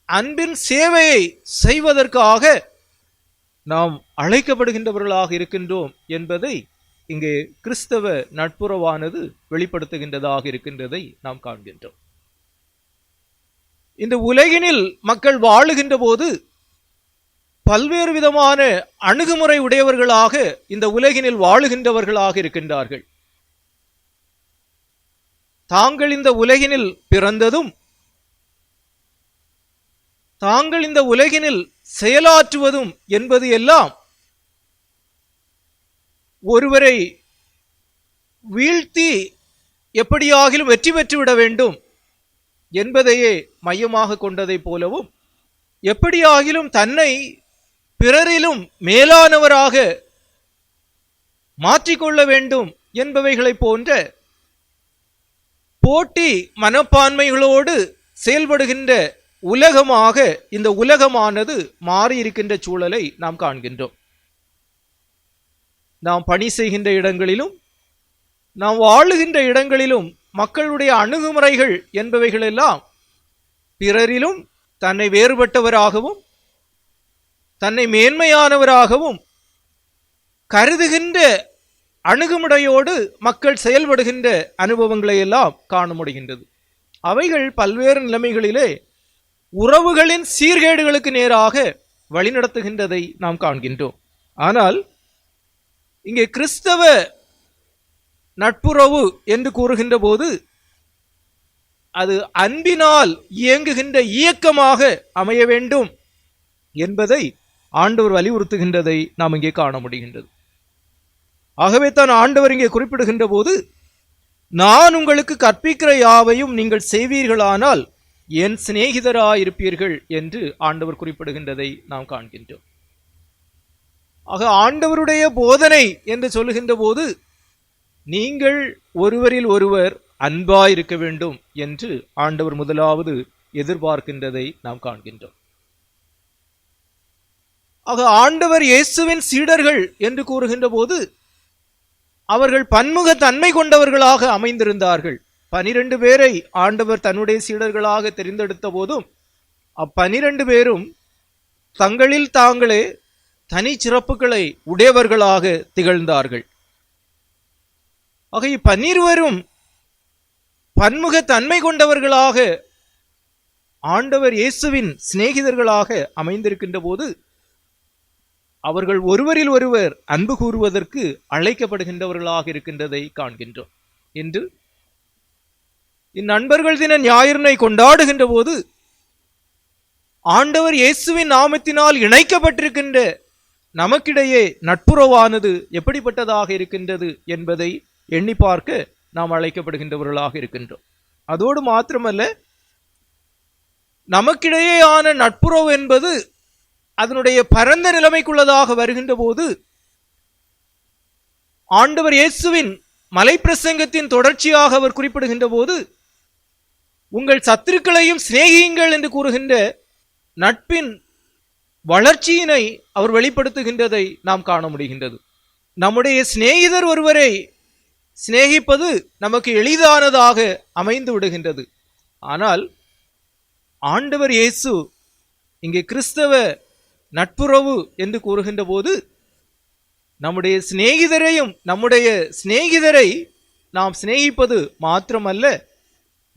S1: அன்பின் சேவையை செய்வதற்காக நாம் அழைக்கப்படுகின்றவர்களாக இருக்கின்றோம் என்பதை இங்கே கிறிஸ்தவ நட்புறவானது வெளிப்படுத்துகின்றதாக இருக்கின்றதை நாம் காண்கின்றோம். இந்த உலகினில் மக்கள் வாழுகின்ற போது பல்வேறு விதமான அணுகுமுறை உடையவர்களாக இந்த உலகினில் வாழுகின்றவர்களாக இருக்கின்றார்கள். தாங்கள் இந்த உலகினில் பிறந்ததும் தாங்கள் இந்த உலகினில் செயலாற்றுவதும் என்பது எல்லாம் ஒருவரை வீழ்த்தி எப்படியாகிலும் வெற்றி பெற்றுவிட வேண்டும் என்பதையே மையமாக கொண்டதை போலவும், எப்படியாகிலும் தன்னை பிறரிலும் மேலானவராக மாற்றிக்கொள்ள வேண்டும் என்பவைகளை போன்ற போட்டி மனப்பான்மைகளோடு செயல்படுகின்ற உலகமாக இந்த உலகமானது மாறியிருக்கின்ற சூழலை நாம் காண்கின்றோம். நாம் பணி செய்கின்ற இடங்களிலும் நாம் வாழுகின்ற இடங்களிலும் மக்களுடைய அணுகுமுறைகள் என்பவைகளெல்லாம் பிறரிலும் தன்னை வேறுபட்டவராகவும் தன்னை மேன்மையானவராகவும் கருதுகின்ற அணுகுமுறையோடு மக்கள் செயல்படுகின்ற அனுபவங்களை எல்லாம் காண முடிகின்றது. அவைகள் பல்வேறு நிலைமைகளிலே உறவுகளின் சீர்கேடுகளுக்கு நேராக வழிநடத்துகின்றதை நாம் காண்கின்றோம். ஆனால் இங்கே கிறிஸ்தவ நட்புறவு என்று கூறுகின்ற போது அது அன்பினால் இயங்குகின்ற இயக்கமாக அமைய வேண்டும் என்பதை ஆண்டவர் வலியுறுத்துகின்றதை நாம் இங்கே காண முடிகின்றது. ஆகவே தான் ஆண்டவர் இங்கே குறிப்பிடுகின்ற போது, நான் உங்களுக்கு கற்பிக்கிற யாவையும் நீங்கள் செய்வீர்களானால் என் சிநேகிதராயிருப்பீர்கள் என்று ஆண்டவர் குறிப்பிடுகின்றதை நாம் காண்கின்றோம். ஆக ஆண்டவருடைய போதனை என்று சொல்லுகின்ற போது நீங்கள் ஒருவரில் ஒருவர் அன்பாயிருக்க வேண்டும் என்று ஆண்டவர் முதலாவது எதிர்பார்க்கின்றதை நாம் காண்கின்றோம். ஆக ஆண்டவர் இயேசுவின் சீடர்கள் என்று கூறுகின்ற போது அவர்கள் பன்முக தன்மை கொண்டவர்களாக அமைந்திருந்தார்கள். 12 பேரை ஆண்டவர் தன்னுடைய சீடர்களாக தெரிந்தெடுத்த போதும் 12 பேரும் தங்களில் தாங்களே தனி சிறப்புகளை உடையவர்களாக திகழ்ந்தார்கள். ஆக 12 பன்முக தன்மை கொண்டவர்களாக ஆண்டவர் இயேசுவின் சிநேகிதர்களாக அமைந்திருக்கின்ற போது அவர்கள் ஒருவரில் ஒருவர் அன்பு கூறுவதற்கு அழைக்கப்படுகின்றவர்களாக இருக்கின்றதை காண்கின்றோம். இன்று இந்நண்பர்கள் தின ஞாயிறினை கொண்டாடுகின்ற போது ஆண்டவர் இயேசுவின் நாமத்தினால் இணைக்கப்பட்டிருக்கின்ற நமக்கிடையே நட்புறவானது எப்படிப்பட்டதாக இருக்கின்றது என்பதை எண்ணி பார்க்க நாம் அழைக்கப்படுகின்றவர்களாக இருக்கின்றோம். அதோடு மாத்திரமல்ல, நமக்கிடையேயான நட்புறவு என்பது அதனுடைய பரந்த நிலைமைக்குள்ளதாக வருகின்ற போது ஆண்டவர் இயேசுவின் மலைப்பிரசங்கத்தின் தொடர்ச்சியாக அவர் குறிப்பிடுகின்ற போது, உங்கள் சத்துருக்களையும் சிநேகியுங்கள் என்று கூறுகின்ற நட்பின் வளர்ச்சியினை அவர் வெளிப்படுத்துகின்றதை நாம் காண முடிகின்றது. நம்முடைய சிநேகிதர் ஒருவரை சிநேகிப்பது நமக்கு எளிதானதாக அமைந்து விடுகின்றது. ஆனால் ஆண்டவர் இயேசு இங்கே கிறிஸ்தவ நட்புறவு என்று கூறுகின்ற போது நம்முடைய சிநேகிதரை நாம் சிநேகிப்பது மாத்திரமல்ல,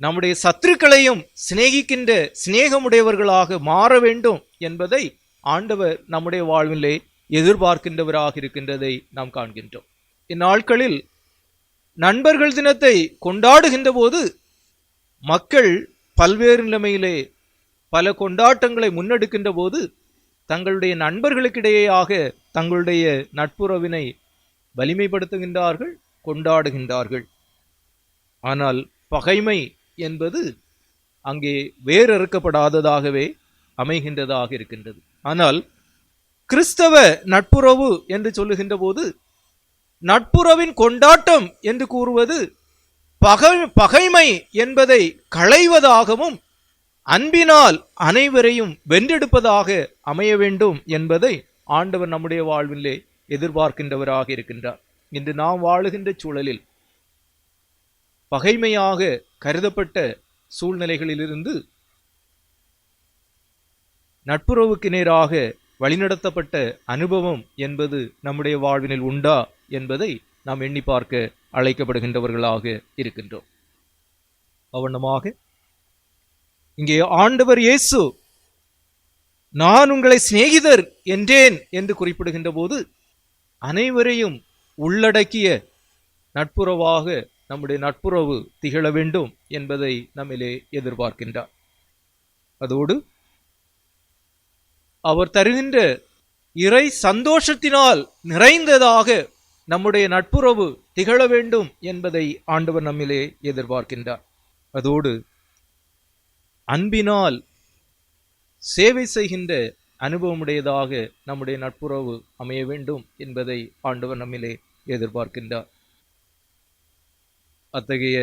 S1: நம்முடைய சத்துருக்களையும் சிநேகிக்கின்ற சிநேகமுடையவர்களாக மாற வேண்டும் என்பதை ஆண்டவர் நம்முடைய வாழ்விலே எதிர்பார்க்கின்றவராக இருக்கின்றதை நாம் காண்கின்றோம். இந்நாட்களில் நண்பர்கள் தினத்தை கொண்டாடுகின்ற போது மக்கள் பல்வேறு நிலைமையிலே பல கொண்டாட்டங்களை முன்னெடுக்கின்ற போது தங்களுடைய நண்பர்களுக்கிடையேயாக தங்களுடைய நட்புறவினை வலிமைப்படுத்துகின்றார்கள், கொண்டாடுகின்றார்கள். ஆனால் பகைமை என்பது அங்கே வேறறுக்கப்படாததாகவே அமைகின்றதாக இருக்கின்றது. ஆனால் கிறிஸ்தவ நட்புறவு என்று சொல்லுகின்ற போது நட்புறவின் கொண்டாட்டம் என்று கூறுவது பகைமை என்பதை களைவதாகவும் அன்பினால் அனைவரையும் வென்றெடுப்பதாக அமைய வேண்டும் என்பதை ஆண்டவர் நம்முடைய வாழ்விலே எதிர்பார்க்கின்றவராக இருக்கின்றார். இன்று நாம் வாழுகின்ற சூழலில் பகைமையாக கருதப்பட்ட சூழ்நிலைகளிலிருந்து நட்புறவுக்கு நேராக வழிநடத்தப்பட்ட அனுபவம் என்பது நம்முடைய வாழ்வினில் உண்டா என்பதை நாம் எண்ணி பார்க்க அழைக்கப்படுகின்றவர்களாக இருக்கின்றோம். அவனமாக இங்கே ஆண்டவர் இயேசு நான் உங்களை சிநேகிதர் என்றேன் என்று குறிப்பிடுகின்ற போது அனைவரையும் உள்ளடக்கிய நட்புறவாக நம்முடைய நட்புறவு திகழ வேண்டும் என்பதை நம்மிலே எதிர்பார்க்கின்றார். அதோடு அவர் தருகின்ற இறை சந்தோஷத்தினால் நிறைந்ததாக நம்முடைய நட்புறவு திகழ வேண்டும் என்பதை ஆண்டவர் நம்மிலே எதிர்பார்க்கின்றார். அதோடு அன்பினால் சேவை செய்கின்ற அனுபவமுடையதாக நம்முடைய நட்புறவு அமைய வேண்டும் என்பதை ஆண்டவர் நம்மிலே எதிர்பார்க்கின்றார். அத்தகைய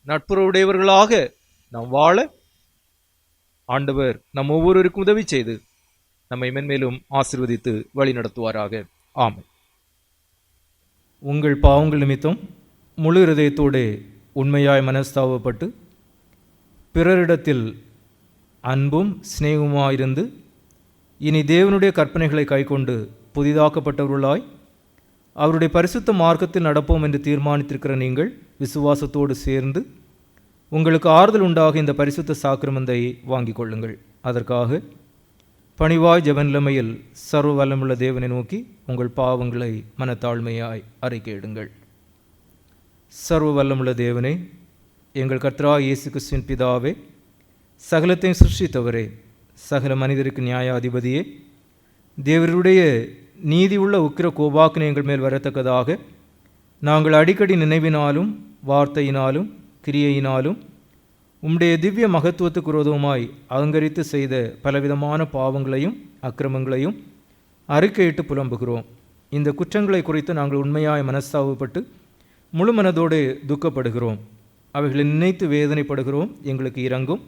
S1: நட்புறவுடையவர்களாக நாம் வாழ ஆண்டவர் நம் ஒவ்வொருவருக்கும் உதவி செய்து நம்மை மென்மேலும் ஆசீர்வதித்து வழி நடத்துவாராக. ஆமென்.
S2: உங்கள் பாவங்கள் நிமித்தம் முழு இருதயத்தோடு உண்மையாய் மனஸ்தாபப்பட்டு பிறரிடத்தில் அன்பும் சிநேகமாயிருந்து இனி தேவனுடைய கற்பனைகளை கைக்கொண்டு புதிதாக்கப்பட்டவர்களாய் அவருடைய பரிசுத்த மார்க்கத்தில் நடப்போம் என்று தீர்மானித்திருக்கிற நீங்கள் விசுவாசத்தோடு சேர்ந்து உங்களுக்கு ஆறுதல் உண்டாக இந்த பரிசுத்த சாக்கிரமந்தை வாங்கிக் கொள்ளுங்கள். அதற்காக பணிவாய் ஜெப நிலைமையில் சர்வ வல்லமுள்ள தேவனை நோக்கி உங்கள் பாவங்களை மனத்தாழ்மையாய் அறிக்கையிடுங்கள். சர்வ வல்லமுள்ள தேவனே, எங்கள் கர்த்தராகிய இயேசு கிறிஸ்துவின் பிதாவே, சகலத்தையும் சிருஷ்டித்தவரே, சகல மனிதருக்கு நியாயாதிபதியே, தேவருடைய நீதி உள்ள உக்கிர கோபாக்கினை எங்கள் மேல் வரத்தக்கதாக நாங்கள் அடிக்கடி நினைவினாலும் வார்த்தையினாலும் கிரியையினாலும் உம்முடைய திவ்ய மகத்துவத்துக்கு விரோதமாய் அலங்கரித்து செய்த பலவிதமான பாவங்களையும் அக்கிரமங்களையும் அறிக்கையிட்டு புலம்புகிறோம். இந்த குற்றங்களை குறித்து நாங்கள் உண்மையாய் மனஸ்தாபப்பட்டு முழு மனதோடு துக்கப்படுகிறோம். அவைகளை நினைத்து வேதனைப்படுகிறோம். எங்களுக்கு இரங்கும்.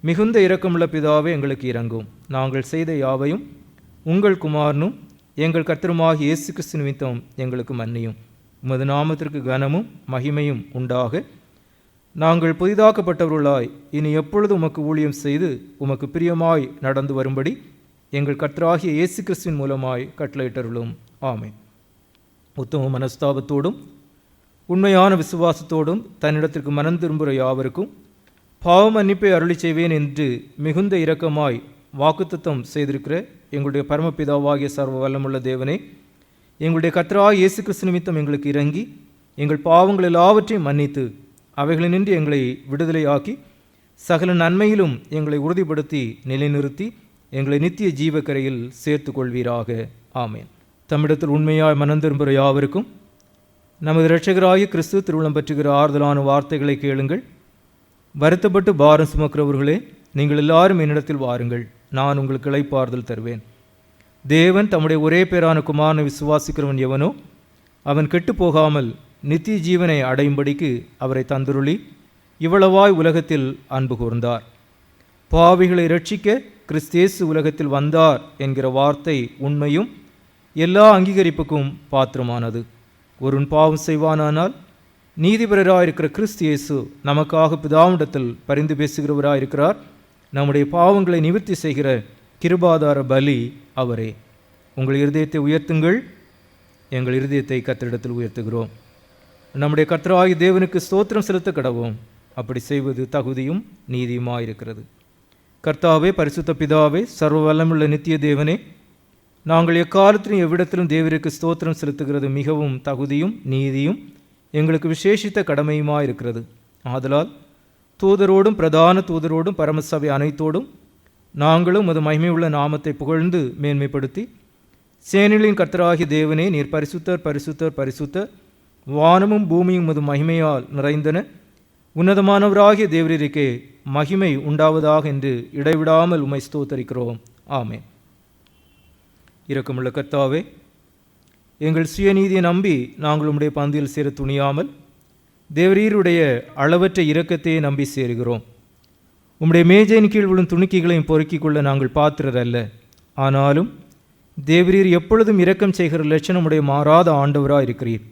S2: மிகுந்த இரக்கமுள்ள பிதாவே, எங்களுக்கு இரங்கும். நாங்கள் செய்த யாவையும் உங்கள் குமாரனும் எங்கள் கர்த்தருமாகிய இயேசு கிறிஸ்து நிமித்தம் எங்களுக்கு மன்னியும். உமது நாமத்திற்கு கனமும் மகிமையும் உண்டாக நாங்கள் புதிதாக்கப்பட்டவர்களாய் இனி எப்பொழுது உமக்கு ஊழியம் செய்து உமக்கு பிரியமாய் நடந்து வரும்படி எங்கள் கர்த்தராகிய இயேசு கிறிஸ்துவின் மூலமாய் கட்டளையிட்டருளும். ஆமென். உத்தம மனஸ்தாபத்தோடும் உண்மையான விசுவாசத்தோடும் தன்னிடத்திற்கு மனம் திரும்புகிற யாவருக்கும் பாவ மன்னிப்பை அருளி செய்வேன் என்று மிகுந்த இரக்கமாய் வாக்குத்தத்தம் செய்திருக்கிற எங்களுடைய பரமபிதாவாகிய சர்வ வல்லமுள்ள தேவனே, எங்களுடைய கர்த்தராகிய இயேசு கிறிஸ்து நிமித்தம் எங்களுக்கு இறங்கி எங்கள் பாவங்கள் எல்லாவற்றையும் மன்னித்து அவைகளினின்று எங்களை விடுதலையாக்கி சகல நன்மையிலும் எங்களை உறுதிப்படுத்தி நிலைநிறுத்தி எங்களை நித்திய ஜீவக்கரையில் சேர்த்து கொள்வீராக. ஆமேன். தம்மிடத்தில் உண்மையாய் மனம் திரும்புகிற யாவருக்கும் நமது இரட்சகராகிய கிறிஸ்து திருவுளம் பற்றுகிற ஆறுதலான வார்த்தைகளை கேளுங்கள். வருத்தப்பட்டு பாரம் சுமக்கிறவர்களே, நீங்கள் எல்லாரும் என்னிடத்தில் வாருங்கள், நான் உங்களுக்கு இளைப்பாறுதல் தருவேன். தேவன் தம்முடைய ஒரே பேரான குமாரனை விசுவாசிக்கிறவன் எவனோ அவன் கெட்டு போகாமல் நித்திய ஜீவனை அடையும்படிக்கு அவரை தந்துருளி இவ்வளவாய் உலகத்தில் அன்பு கூர்ந்தார். பாவிகளை இரட்சிக்க கிறிஸ்தேசு உலகத்தில் வந்தார் என்கிற வார்த்தை உண்மையும் எல்லா அங்கீகரிப்புக்கும் பாத்திரமானது. ஒருவன் பாவம் செய்வானானால் நீதிபரராயிருக்கிற கிறிஸ்து இயேசு நமக்காக பிதாவிடத்தில் பரிந்து பேசுகிறவராயிருக்கிறார். நம்முடைய பாவங்களை நிவர்த்தி செய்கிற கிருபாதார பலி அவரே. உங்கள் இருதயத்தை உயர்த்துங்கள். எங்கள் இருதயத்தை கர்த்தரிடத்தில் உயர்த்துகிறோம். நம்முடைய கர்த்தராகிய தேவனுக்கு ஸ்தோத்திரம் செலுத்த கடவோம். அப்படி செய்வது தகுதியும் நீதியுமாயிருக்கிறது. கர்த்தாவே, பரிசுத்த பிதாவே, சர்வ வல்லமுள்ள நித்திய தேவனே,
S1: நாங்கள் எக்காலத்திலும் எவ்விடத்திலும் தேவருக்கு ஸ்தோத்திரம் செலுத்துகிறது மிகவும் தகுதியும் நீதியும் எங்களுக்கு விசேஷித்த கடமையுமாயிருக்கிறது. ஆதலால் தூதரோடும் பிரதான தூதரோடும் பரமசபை அனைத்தோடும் நாங்களும் அது மகிமையுள்ள நாமத்தை புகழ்ந்து மேன்மைப்படுத்தி, சேனைகளின் கர்த்தராகிய தேவனே, நீர் பரிசுத்தர் பரிசுத்தர் பரிசுத்தர், வானமும் பூமியும் அது மகிமையால் நிறைந்தன, உன்னதமானவராகிய தேவரீருக்கே மகிமை உண்டாவதாக என்று இடைவிடாமல் உம்மை ஸ்தோத்தரிக்கிறோம். ஆமென். இரக்கமுள்ள கர்த்தாவே, எங்கள் சுயநீதியை நம்பி நாங்கள் உம்முடைய பந்தியில் சேர துணியாமல் தேவரீருடைய அளவற்ற இரக்கத்தையே நம்பி சேருகிறோம். உம்முடைய மேஜையின் கீழ் விழும் துணிக்கைகளையும் பொறுக்கிக் கொள்ள நாங்கள் பாத்திரர் அல்ல. ஆனாலும் தேவரீர் எப்பொழுதும் இரக்கம் செய்கிற லட்சணமுடைய மாறாத ஆண்டவராக இருக்கிறீர்.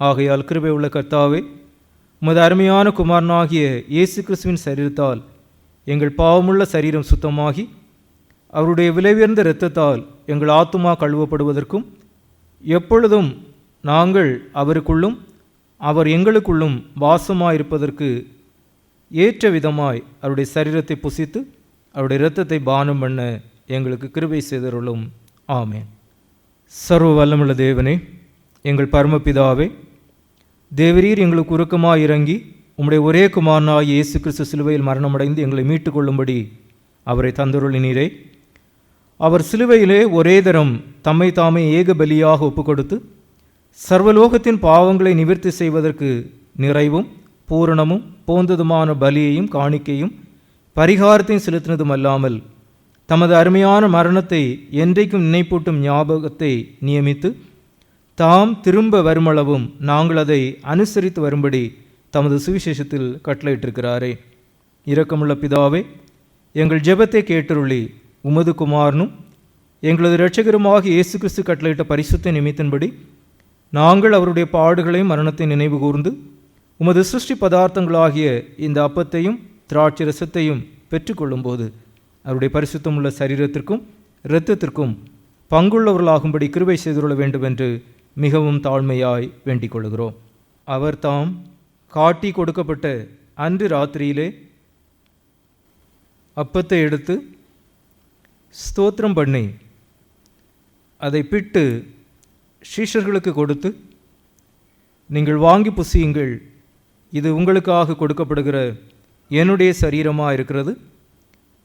S1: ஆகையால் கிருபை உள்ள கர்த்தாவே, உமது அருமையான குமாரனாகிய இயேசு கிறிஸ்துவின் சரீரத்தால் எங்கள் பாவமுள்ள சரீரம் சுத்தமாகி, அவருடைய விலையுயர்ந்த இரத்தத்தால் எங்கள் ஆத்துமா கழுவப்படுவதற்கும், எப்பொழுதும் நாங்கள் அவருக்குள்ளும் அவர் எங்களுக்குள்ளும் வாசமாயிருப்பதற்கு ஏற்ற விதமாய் அவருடைய சரீரத்தை புசித்து அவருடைய இரத்தத்தை பானம் பண்ண எங்களுக்கு கிருபை செய்தருளும். ஆமென். சர்வ வல்லமுள்ள தேவனே, எங்கள் பரமபிதாவே, தேவரீர் எங்களுக்கு உருக்கமாக இறங்கி உம்முடைய ஒரே குமாரனாகிய இயேசு கிறிஸ்து சிலுவையில் மரணமடைந்து எங்களை மீட்டுக் கொள்ளும்படி அவரை தந்தருளினீரே. அவர் சிலுவையிலே ஒரே தரம் தம்மை தாமே ஏக பலியாக ஒப்புக்கொடுத்து சர்வலோகத்தின் பாவங்களை நிவர்த்தி செய்வதற்கு நிறைவும் பூரணமும் போந்ததுமான பலியையும் காணிக்கையும் பரிகாரத்தையும் செலுத்தினதும் அல்லாமல் தமது அருமையான மரணத்தை என்றைக்கும் நினைப்பூட்டும் ஞாபகத்தை நியமித்து தாம் திரும்ப வருமளவும் நாங்கள் அதை அனுசரித்து வரும்படி தமது சுவிசேஷத்தில் கட்டளையிட்டிருக்கிறாரே. இரக்கமுள்ள பிதாவே, எங்கள் ஜெபத்தை கேட்டருளி உமது குமாரனும் எங்களது இரட்சகருமாக இயேசு கிறிஸ்து கட்டளையிட்ட பரிசுத்த நிமித்தின்படி நாங்கள் அவருடைய பாடுகளையும் மரணத்தை நினைவு கூர்ந்து உமது சிருஷ்டி பதார்த்தங்களாகிய இந்த அப்பத்தையும் திராட்சை ரசத்தையும் பெற்றுக்கொள்ளும்போது அவருடைய பரிசுத்தமுள்ள சரீரத்திற்கும் இரத்தத்திற்கும் பங்குள்ளவர்களாகும்படி கிருபை செய்துள்ள வேண்டும் என்று மிகவும் தாழ்மையாய் வேண்டிக் கொள்கிறோம். அவர் தாம் காட்டி கொடுக்கப்பட்ட அன்று ராத்திரியிலே அப்பத்தை எடுத்து ஸ்தோத்திரம் பண்ணி அதை பிட்டு சீஷர்களுக்கு கொடுத்து, நீங்கள் வாங்கி புசியுங்கள், இது உங்களுக்காக கொடுக்கப்படுகிற என்னுடைய சரீரமாக இருக்கிறது,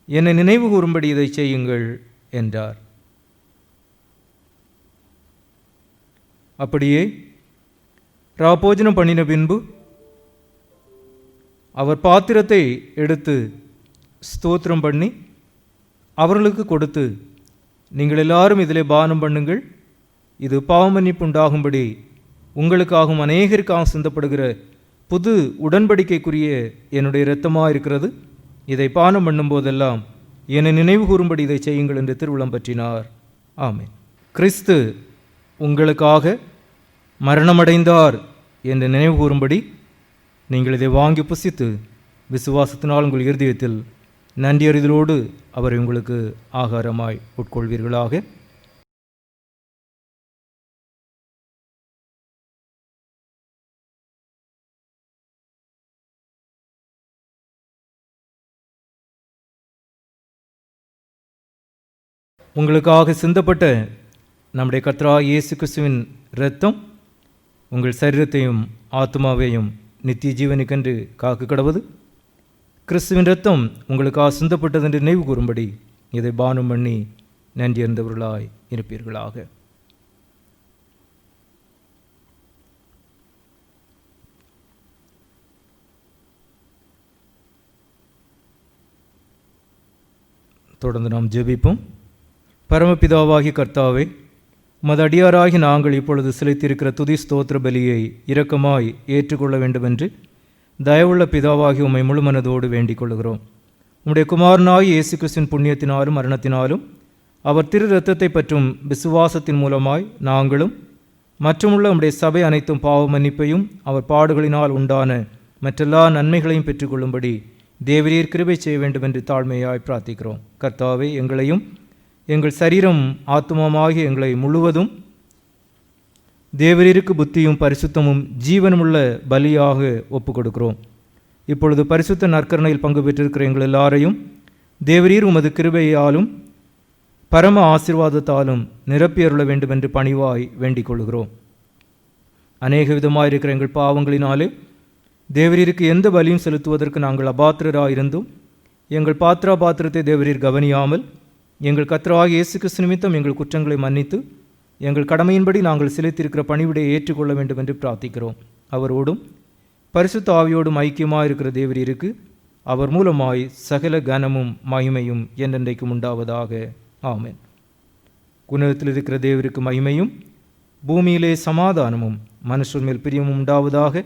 S1: என்னை நினைவு கூறும்படி இதை செய்யுங்கள் என்றார். அப்படியே ராபோஜனம் பண்ணின பின்பு அவர் பாத்திரத்தை எடுத்து ஸ்தோத்திரம் பண்ணி அவர்களுக்கு கொடுத்து, நீங்கள் எல்லாரும் இதிலே பானம் பண்ணுங்கள், இது பாவமன்னிப்பு உண்டாகும்படி உங்களுக்காகவும் அநேகருக்காகவும் சிந்தப்படுகிற புது உடன்படிக்கைக்குரிய என்னுடைய இரத்தமாக இருக்கிறது, இதை பானம் பண்ணும்போதெல்லாம் என்னை நினைவு கூறும்படி இதை செய்யுங்கள் என்று திருவுளம் பற்றினார். ஆமென். கிறிஸ்து உங்களுக்காக மரணமடைந்தார் என்று நினைவு கூறும்படி நீங்கள் இதை வாங்கி புசித்து விசுவாசத்தினால் உங்கள் இருதயத்தில் நன்றியறிதலோடு அவரை உங்களுக்கு ஆகாரமாய் உட்கொள்வீர்களாக. உங்களுக்காக சிந்தப்பட்ட நம்முடைய கர்த்தராகிய இயேசு கிறிஸ்துவின் இரத்தம் உங்கள் சரீரத்தையும் ஆத்மாவையும் நித்திய ஜீவனுக்கென்று காக்க கடவது. கிறிஸ்துவின் இரத்தம் உங்களுக்காக சிந்தப்பட்டது என்று நினைவு கூறும்படி இதை பானம் பண்ணி நன்றி அறிந்தவர்களாய் இருப்பீர்களாக. தொடர்ந்து நாம் ஜெபிப்போம். பரமபிதாவாகிய கர்த்தாவே, உமது அடியாராகி நாங்கள் இப்பொழுது செலுத்தியிருக்கிற துதி ஸ்தோத்திர பலியை இரக்கமாய் ஏற்றுக்கொள்ள வேண்டுமென்று தயவுள்ள பிதாவாகி உம்மை முழுமனதோடு வேண்டிக் கொள்கிறோம். உம்முடைய குமாரனாகி இயேசு கிறிஸ்துவின் புண்ணியத்தினாலும் மரணத்தினாலும் அவர் திரு இரத்தத்தை பற்றும் விசுவாசத்தின் மூலமாய் நாங்களும் மற்றுமுள்ள உம்முடைய சபை அனைத்தும் பாவ மன்னிப்பையும் அவர் பாடுகளினால் உண்டான மற்றெல்லா நன்மைகளையும் பெற்றுக்கொள்ளும்படி தேவரீர் கிருபை செய்ய வேண்டும் என்று தாழ்மையாய் பிரார்த்திக்கிறோம். கர்த்தாவே, எங்களையும் எங்கள் சரீரம் ஆத்மாவாகிய எங்களை முழுவதும் தேவரீருக்கு புத்தியும் பரிசுத்தமும் ஜீவனுமுள்ள பலியாக ஒப்புக் கொடுக்கிறோம். இப்பொழுது பரிசுத்த நற்கரணையில் பங்கு பெற்றிருக்கிற எங்கள் எல்லாரையும் தேவரீர் உமது கிருபையாலும்
S2: பரம ஆசீர்வாதத்தாலும் நிரப்பியருள வேண்டுமென்று பணிவாய் வேண்டிக் கொள்கிறோம். அநேக விதமாயிருக்கிற எங்கள் பாவங்களினாலே தேவரீருக்கு எந்த பலியும் செலுத்துவதற்கு நாங்கள் அபாத்திரராயிருந்தும் எங்கள் பாத்திரத்தை தேவரீர் கவனியாமல் எங்கள் கர்த்தராகிய இயேசு கிறிஸ்து நிமித்தம் எங்கள் குற்றங்களை மன்னித்து எங்கள் கடமையின்படி நாங்கள் செலுத்தியிருக்கிற பணிவிடையை ஏற்றுக்கொள்ள வேண்டும் என்று பிரார்த்திக்கிறோம். அவரோடும் பரிசுத்த ஆவியோடும் ஐக்கியமாக இருக்கிற தேவரீருக்கு அவர் மூலமாய் சகல கனமும் மகிமையும் என்றென்றைக்கும் உண்டாவதாக. ஆமென். உன்னதத்தில் இருக்கிற தேவருக்கு மகிமையும் பூமியிலே சமாதானமும் மனுஷர் மேல் பிரியமும் உண்டாவதாக.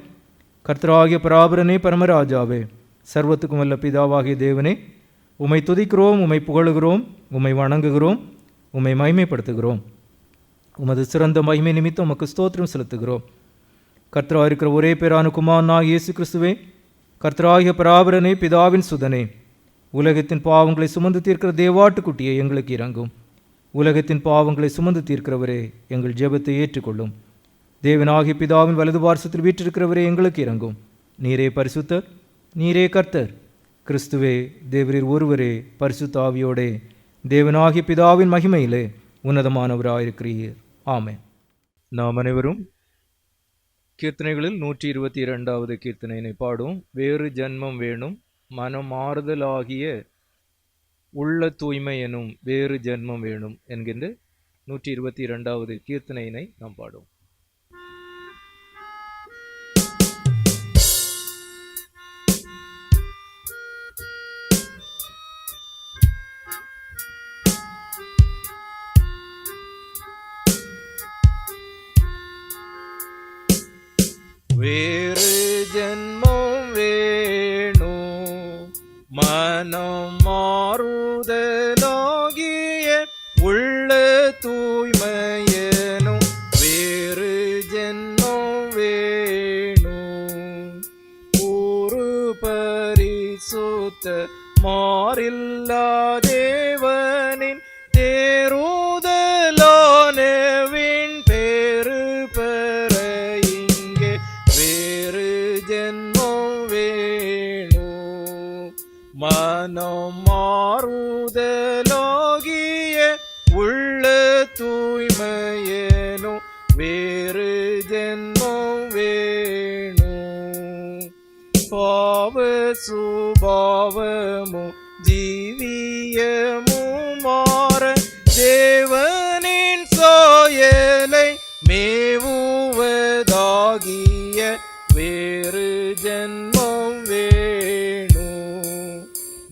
S2: கர்த்தராகிய பராபரனே, பரமராஜாவே, சர்வத்துக்கும் வல்ல பிதாவாகிய தேவனே, உம்மை துதிக்கிறோம், உம்மை புகழுகிறோம், உம்மை வணங்குகிறோம், உம்மை மகிமைப்படுத்துகிறோம். உமது சிறந்த மகிமை நிமித்தம் உமக்கு ஸ்தோத்திரம் செலுத்துகிறோம். கர்த்தராக இருக்கிற ஒரே பேரான குமாரனாகிய இயேசு கிறிஸ்துவே, கர்த்தராகிய பராபரனே, பிதாவின் சுதனே, உலகத்தின் பாவங்களை சுமந்து தீர்க்கிற தேவாட்டுக்குட்டியை எங்களுக்கு இறங்கும். உலகத்தின் பாவங்களை சுமந்து தீர்க்கிறவரே, எங்கள் ஜெபத்தை ஏற்றுக்கொள்ளும். தேவனாகிய பிதாவின் வலது பார்சத்தில் வீற்றிருக்கிறவரே, எங்களுக்கு இறங்கும். நீரே பரிசுத்தர், நீரே கர்த்தர். கிறிஸ்துவே, தேவரீர் ஒருவரே பரிசுத்த ஆவியோடே தேவனாகிய பிதாவின் மகிமையிலே உன்னதமானவராயிருக்கிறீர். ஆமென். நாம் அனைவரும் கீர்த்தனைகளில் 122வது கீர்த்தனையினை பாடும். வேறு ஜன்மம் வேணும், மனம் ஆறுதலாகிய உள்ள தூய்மை எனும் வேறு ஜன்மம் வேணும் என்கின்ற 122வது கீர்த்தனையினை நாம் பாடும்.
S1: வேறு ஜென்மம் வேணும், மனம் மாறுதலாகிய உள்ள தூய்மையனும் வேறு ஜென்மம் வேணும். ஒரு பரிசுத்த மாறில்லா தேவனின் தேறுதலானவின் பேரு பெற இங்கே வேறு ஜென்மம் வேணும். மனம் மாறுதலாகிய உள்ள தூய்மையனும் வேறு ஜென்மம் வேணும். பாவ சுபாவமும் ஜீவியமும் மாற தேவனின் சாயலை மேவுவதாகிய வேறு ஜென்மம் வேணும்.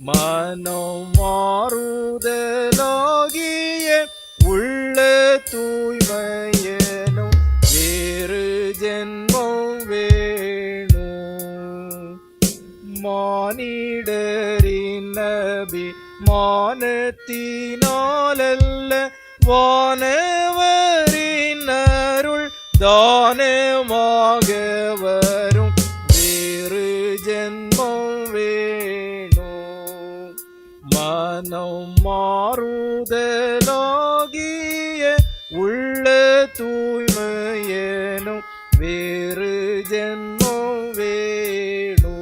S1: மனம் மாறுதலாகிய உள்ள தூய்மையனும் வேறு ஜென்மம் வேணும். மானிடரின் அபிமானத்தினாலல்ல வானவரின் அருள் தானமாக வரும் வேறு ஜென்மம் வேணும். மனம் மாறுதலாகிய உள்ள தூய்மையனும் வேறு ஜென்மம் வேணும்.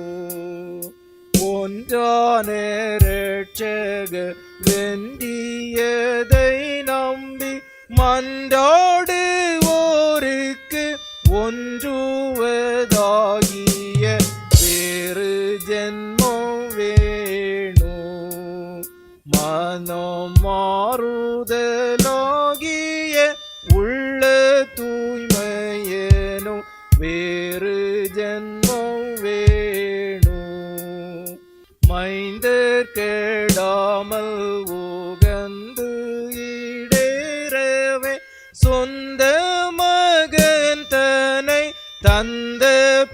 S1: ஒன்றான இரட்சக வெண்டியதை நம்பி மன்றாடுவோருக்கு ஒன்றுவதாகிய வேறு ஜென்மம் வேணும். மனம் மாறுதலாகிய உள்ள தூய்மையனும் வேறு ஜென்மம் வேணும். மைந்தர் கெடாமல் உகந்து இடேறவே சொந்த மகன் தன்னை தந்த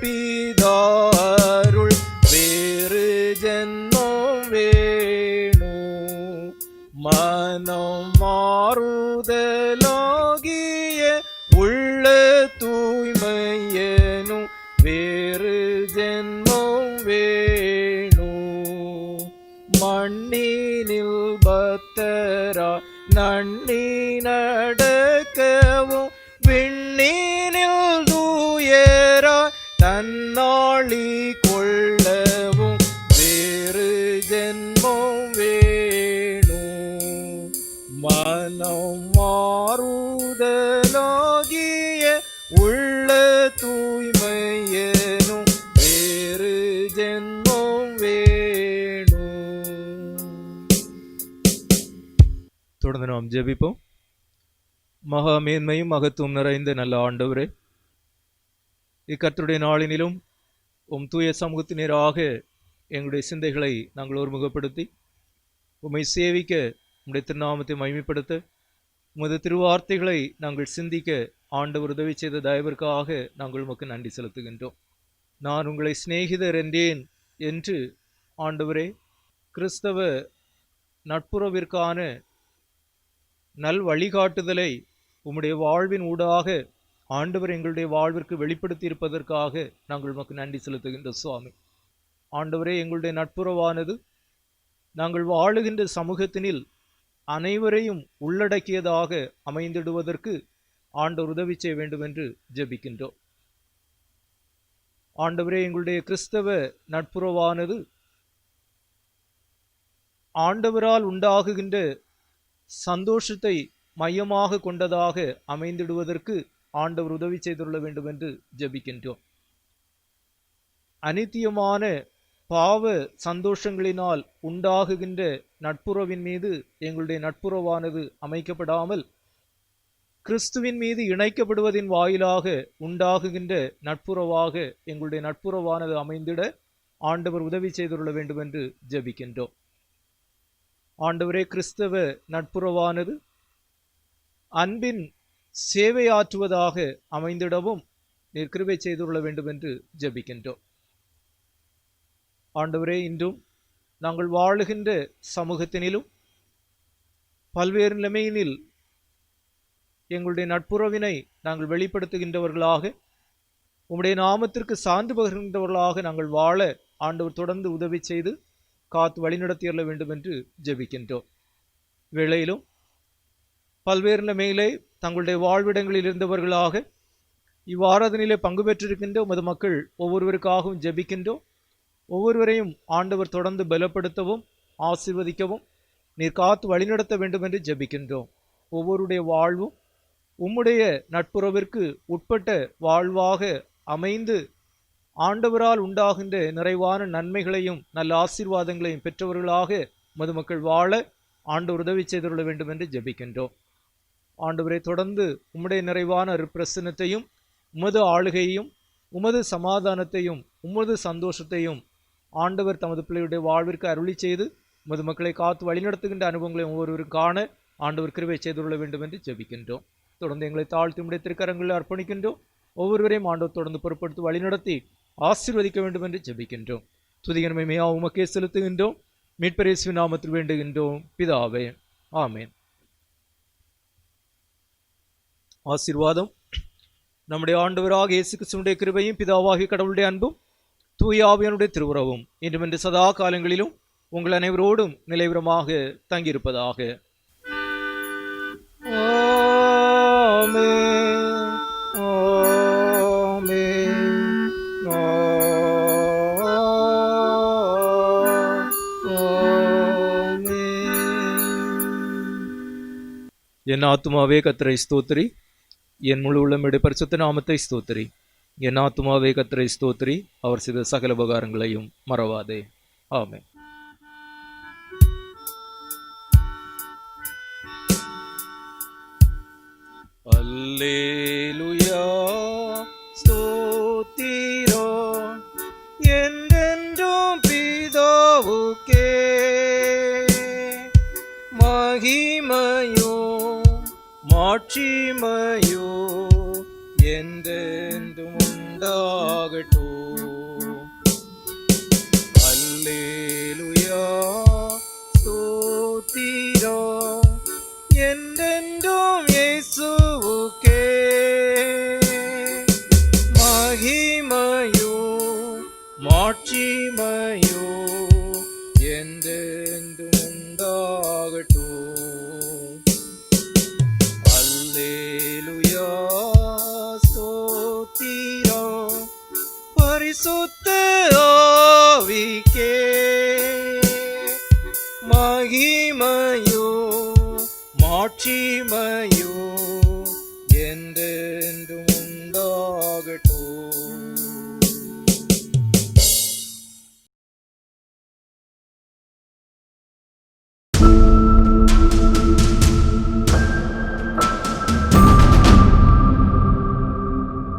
S1: பிதாருள் வேறு ஜென்மம் வேணும். மனம் மாறுதலாகிய உள்ள தூய்மையனும் வேறு ஜென்மம் வேணும். மண்ணினில் பக்தரா நன்னி நடக்கவும் விண்ணினில் தூயரா தன்னாளி கொள்ளவும் வேறு ஜென்மம் வேணும். மனம் மாறுதலாகிய உள்ள தூய்மையனும் வேறு ஜென்மம் வேணும். தொடர்ந்து நாம் ஜெபிப்போம். மகா மேன்மையும் மகத்துவம் நிறைந்த நல்ல ஆண்டவரே, இக்கர்த்தருடைய நாளினிலும் உம் தூய சமூகத்தினராக எங்களுடைய சிந்தைகளை நாங்கள் ஒருமுகப்படுத்தி உம்மை சேவிக்க உம்முடைய திருநாமத்தை மகிமைப்படுத்த உமது திருவார்த்தைகளை நாங்கள் சிந்திக்க ஆண்டவர் உதவி செய்த தயவிற்காக நாங்கள் உமக்கு நன்றி செலுத்துகின்றோம். நான் உங்களை சிநேகிதர் என்றேன் என்று ஆண்டவரே கிறிஸ்தவ நட்புறவிற்கான நல் வழிகாட்டுதலை உம்முடைய வாழ்வின் ஊடாக ஆண்டவர் எங்களுடைய வாழ்விற்கு வெளிப்படுத்தி இருப்பதற்காக நாங்கள் உமக்கு நன்றி செலுத்துகின்ற சுவாமி. ஆண்டவரே, எங்களுடைய நட்புறவானது நாங்கள் வாழுகின்ற சமூகத்தினில் அனைவரையும் உள்ளடக்கியதாக அமைந்திடுவதற்கு ஆண்டவர் உதவி செய்ய வேண்டும் என்று ஜெபிக்கின்றோம். ஆண்டவரே, எங்களுடைய கிறிஸ்தவ நட்புறவானது ஆண்டவரால் உண்டாகுகின்ற சந்தோஷத்தை மையமாக கொண்டதாக அமைந்திடுவதற்கு ஆண்டவர் உதவி செய்துள்ள வேண்டும் என்று ஜெபிக்கின்றோம். அனித்தியமான பாவ சந்தோஷங்களினால் உண்டாகுகின்ற நட்புறவின் மீது எங்களுடைய நட்புறவானது அமைக்கப்படாமல் கிறிஸ்துவின் மீது இணைக்கப்படுவதின் வாயிலாக உண்டாகுகின்ற நட்புறவாக எங்களுடைய நட்புறவானது அமைந்திட ஆண்டவர் உதவி செய்துள்ள வேண்டும் என்று ஜெபிக்கின்றோம். ஆண்டவரே, கிறிஸ்தவ நட்புறவானது அன்பின் சேவையாற்றுவதாக அமைந்திடவும் நீர் கிருபை செய்துள்ள வேண்டும் என்று ஜெபிக்கின்றோம். ஆண்டவரே, இன்றும் நாங்கள் வாழுகின்ற சமூகத்தினிலும் பல்வேறு நிலைமையினில் எங்களுடைய நட்புறவினை நாங்கள் வெளிப்படுத்துகின்றவர்களாக உம்முடைய நாமத்திற்கு சான்று பகிர்கின்றவர்களாக நாங்கள் வாழ ஆண்டவர் தொடர்ந்து உதவி செய்து காத்து வழிநடத்தியல்ல வேண்டும் என்று ஜெபிக்கின்றோம். வேளையிலும் பல்வேறு நிலைமையிலே தங்களுடைய வாழ்விடங்களில் இருந்தவர்களாக இவ்வாராதனையிலே பங்கு பெற்றிருக்கின்ற உமது மக்கள் ஒவ்வொருவருக்காகவும் ஜெபிக்கின்றோம். ஒவ்வொருவரையும் ஆண்டவர் தொடர்ந்து பலப்படுத்தவும் ஆசீர்வதிக்கவும் நீர் காத்து வழிநடத்த வேண்டும் என்று ஜெபிக்கின்றோம். ஒவ்வொருடைய வாழ்வும் உம்முடைய நட்புறவிற்கு உட்பட்ட வாழ்வாக அமைந்து ஆண்டவரால் உண்டாகின்ற நிறைவான நன்மைகளையும் நல்ல ஆசீர்வாதங்களையும் பெற்றவர்களாக உமது மக்கள் வாழ ஆண்டவர் உதவி செய்துள்ள வேண்டும் என்று ஜெபிக்கின்றோம். ஆண்டவரை தொடர்ந்து உம்முடைய நிறைவான பிரசன்னத்தையும் உமது ஆளுகையையும் உமது சமாதானத்தையும் உமது சந்தோஷத்தையும் ஆண்டவர் தமது பிள்ளையுடைய வாழ்விற்கு அருளி செய்து உமது மக்களை காத்து வழிநடத்துகின்ற அனுபவங்களை ஒவ்வொருவரும் காண ஆண்டவர் கிருபை செய்துள்ள வேண்டும் என்று ஜெபிக்கின்றோம். தொடர்ந்து எங்களை தாழ்த்தி உம்முடைய திருக்கரங்களில் அர்ப்பணிக்கின்றோம். ஒவ்வொருவரையும் ஆண்டவர் தொடர்ந்து பொறுப்படுத்தி வழிநடத்தி ஆசீர்வதிக்க வேண்டும் என்று ஜெபிக்கின்றோம். துதிகனமை மையா உமக்கே செலுத்துகின்றோம். மீட்பர் இயேசுவின் நாமத்தில் வேண்டுகின்றோம் பிதாவே, ஆமென். ஆசீர்வாதம் நம்முடைய ஆண்டவராக இயேசு கிறிஸ்துவினுடைய கிருபையும் பிதாவாகிய கடவுளுடைய அன்பும் தூய ஆவியானுடைய திருவுறவும் இன்றும் இன்று சதா காலங்களிலும் உங்கள் அனைவரோடும் நிலைவரமாக தங்கியிருப்பதாக. என் ஆத்துமாவே கர்த்தரை ஸ்தோத்திரி, என் முழு உள்ளமுடைய பரிசுத்த நாமத்தை ஸ்தோத்திரி. என் ஆத்துமாவே கர்த்தரை ஸ்தோத்திரி, அவர் செய்த சகல உபகாரங்களையும் மறவாதே. ஆமென். அல்லேலூயா ஸ்தோத்திரம் என்றென்றும் பிதாவுக்கே மகிமையோ மாட்சிமையோ என்றென்றும் உண்டாகட்டும். அல்லேலூயா ஸ்தோத்திரம் என்றென்றும் இயேசுவுக்கே மகிமையோ மாட்சிமையோ என்றென்றும் உண்டாகட்டும். அல்லேலூயா ஸ்தோத்திரம் பரிசுத்த ஆவிக்கே மகிமையோ மாட்சிமையான